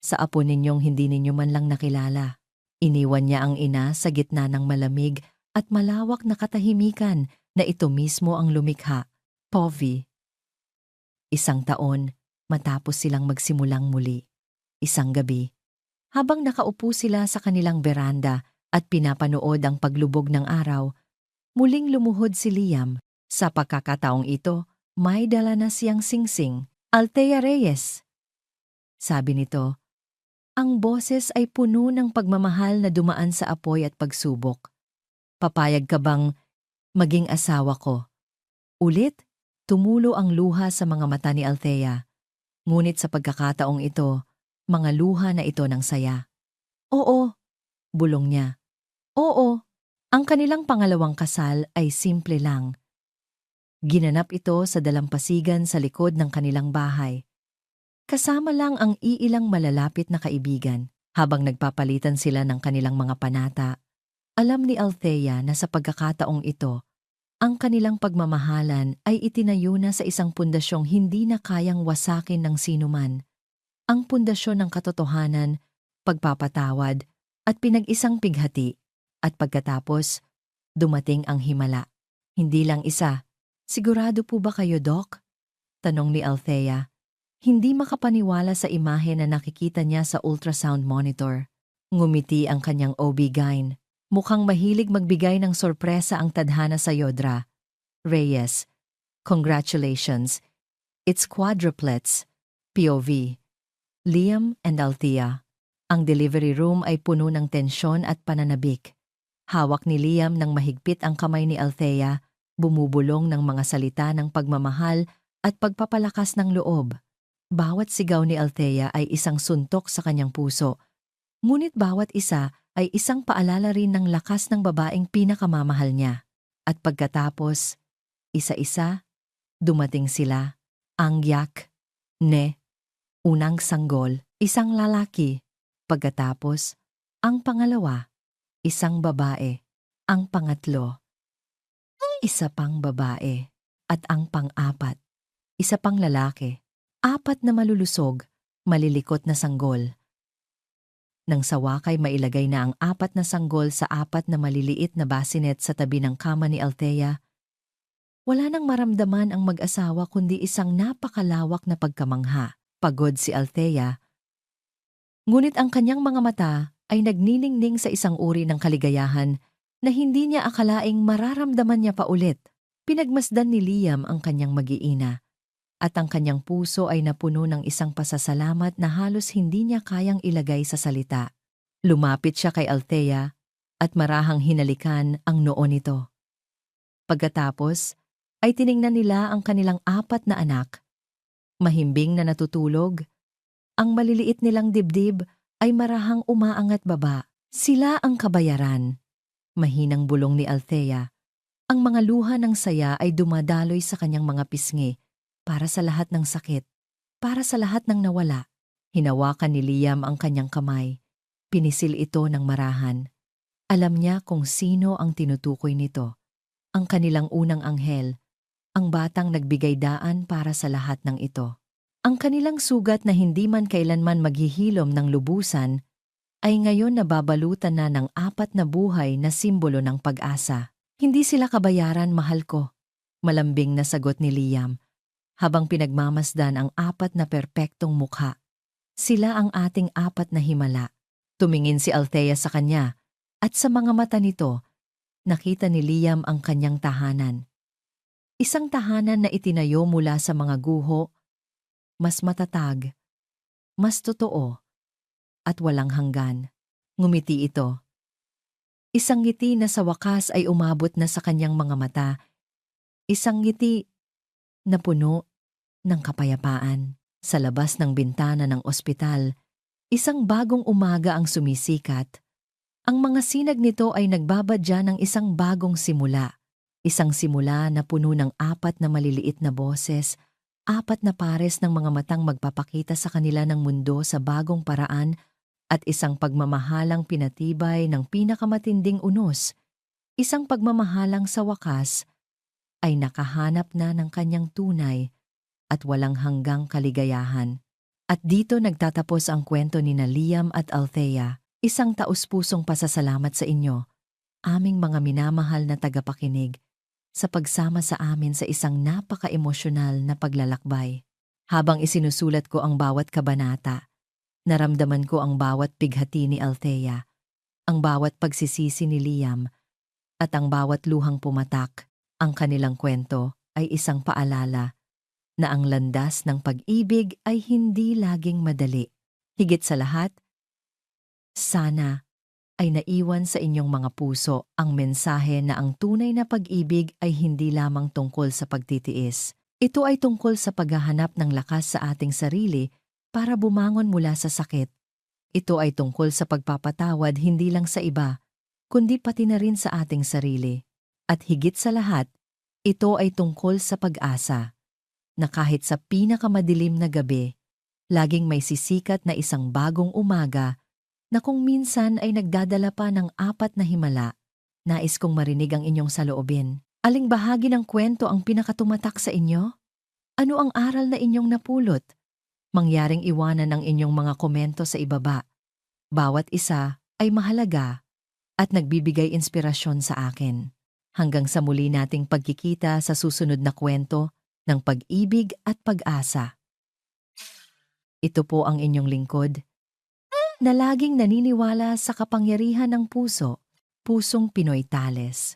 Sa apo ninyong hindi ninyo man lang nakilala. Iniwan niya ang ina sa gitna ng malamig at malawak na katahimikan na ito mismo ang lumikha. POV. Isang taon, matapos silang magsimulang muli. Isang gabi, habang nakaupo sila sa kanilang beranda at pinapanood ang paglubog ng araw, muling lumuhod si Liam. Sa pagkakataong ito, may dala na siyang singsing. Althea Reyes. Sabi nito, ang boses ay puno ng pagmamahal na dumaan sa apoy at pagsubok. Papayag ka bang maging asawa ko? Ulit, tumulo ang luha sa mga mata ni Althea. Ngunit sa pagkakataong ito, mga luha na ito ng saya. Oo, bulong niya. Oo, ang kanilang pangalawang kasal ay simple lang. Ginanap ito sa dalampasigan sa likod ng kanilang bahay. Kasama lang ang iilang malalapit na kaibigan. Habang nagpapalitan sila ng kanilang mga panata, alam ni Althea na sa pagkakataong ito, ang kanilang pagmamahalan ay itinayo na sa isang pundasyong hindi na kayang wasakin ng sinuman. Ang pundasyon ng katotohanan, pagpapatawad, at pinag-isang pighati. At pagkatapos, dumating ang himala. Hindi lang isa. Sigurado po ba kayo, Doc? Tanong ni Althea. Hindi makapaniwala sa imahe na nakikita niya sa ultrasound monitor. Ngumiti ang kanyang OB-GYN. Mukhang mahilig magbigay ng sorpresa ang tadhana sa Yodra. Reyes, congratulations. It's quadruplets. POV. Liam and Althea. Ang delivery room ay puno ng tensyon at pananabik. Hawak ni Liam ng mahigpit ang kamay ni Althea, bumubulong ng mga salita ng pagmamahal at pagpapalakas ng loob. Bawat sigaw ni Althea ay isang suntok sa kanyang puso, ngunit bawat isa ay isang paalala rin ng lakas ng babaeng pinakamamahal niya. At pagkatapos, isa-isa, dumating sila, ang yak, ne, unang sanggol, isang lalaki. Pagkatapos, ang pangalawa, isang babae, ang pangatlo, isa pang babae, at ang pang-apat, isa pang lalaki. Apat na malulusog, malilikot na sanggol. Nang sa wakay mailagay na ang apat na sanggol sa apat na maliliit na bassinet sa tabi ng kama ni Althea, wala nang maramdaman ang mag-asawa kundi isang napakalawak na pagkamangha. Pagod si Althea, ngunit ang kanyang mga mata ay nagniningning sa isang uri ng kaligayahan na hindi niya akalaing mararamdaman niya pa ulit. Pinagmasdan ni Liam ang kanyang mag-iina, at ang kanyang puso ay napuno ng isang pasasalamat na halos hindi niya kayang ilagay sa salita. Lumapit siya kay Althea at marahang hinalikan ang noo nito. Pagkatapos, ay tiningnan nila ang kanilang apat na anak. Mahimbing na natutulog, ang maliliit nilang dibdib ay marahang umaangat baba. Sila ang kabayaran. Mahinang bulong ni Althea. Ang mga luha ng saya ay dumadaloy sa kanyang mga pisngi. Para sa lahat ng sakit, para sa lahat ng nawala. Hinawakan ni Liam ang kanyang kamay. Pinisil ito ng marahan. Alam niya kung sino ang tinutukoy nito. Ang kanilang unang anghel, ang batang nagbigay daan para sa lahat ng ito. Ang kanilang sugat na hindi man kailanman maghihilom ng lubusan ay ngayon nababalutan na ng 4 na buhay na simbolo ng pag-asa. Hindi sila kabayaran, mahal ko. Malambing na sagot ni Liam habang pinagmamasdan ang 4 na perpektong mukha. Sila ang ating 4 na himala. Tumingin si Althea sa kanya at sa mga mata nito, nakita ni Liam ang kanyang tahanan. Isang tahanan na itinayo mula sa mga guho, mas matatag, mas totoo, at walang hanggan. Ngumiti ito. Isang ngiti na sa wakas ay umabot na sa kanyang mga mata. Isang ngiti na puno ng kapayapaan. Sa labas ng bintana ng ospital, isang bagong umaga ang sumisikat. Ang mga sinag nito ay nagbabadya ng isang bagong simula. Isang simula na puno ng 4 na maliliit na boses, 4 na pares ng mga matang magpapakita sa kanila ng mundo sa bagong paraan at isang pagmamahalang pinatibay ng pinakamatinding unos. Isang pagmamahalang sa wakas ay nakahanap na ng kanyang tunay at walang hanggang kaligayahan. At dito nagtatapos ang kwento ni Liam at Althea. Isang taus-pusong pasasalamat sa inyo, aming mga minamahal na tagapakinig, sa pagsama sa amin sa isang napaka-emosyonal na paglalakbay. Habang isinusulat ko ang bawat kabanata, naramdaman ko ang bawat pighati ni Althea, ang bawat pagsisisi ni Liam, at ang bawat luhang pumatak. Ang kanilang kwento ay isang paalala na ang landas ng pag-ibig ay hindi laging madali. Higit sa lahat, sana ay naiwan sa inyong mga puso ang mensahe na ang tunay na pag-ibig ay hindi lamang tungkol sa pagtitiis. Ito ay tungkol sa paghahanap ng lakas sa ating sarili para bumangon mula sa sakit. Ito ay tungkol sa pagpapatawad hindi lang sa iba, kundi pati na rin sa ating sarili. At higit sa lahat, ito ay tungkol sa pag-asa, na kahit sa pinakamadilim na gabi, laging may sisikat na isang bagong umaga na kung minsan ay nagdadala pa ng 4 na himala. Nais kong marinig ang inyong saloobin. Aling bahagi ng kwento ang pinakatumatak sa inyo? Ano ang aral na inyong napulot? Mangyaring iwanan ang inyong mga komento sa ibaba. Bawat isa ay mahalaga at nagbibigay inspirasyon sa akin. Hanggang sa muli nating pagkikita sa susunod na kwento ng pag-ibig at pag-asa. Ito po ang inyong lingkod, na laging naniniwala sa kapangyarihan ng puso, Pusong Pinoy Tales.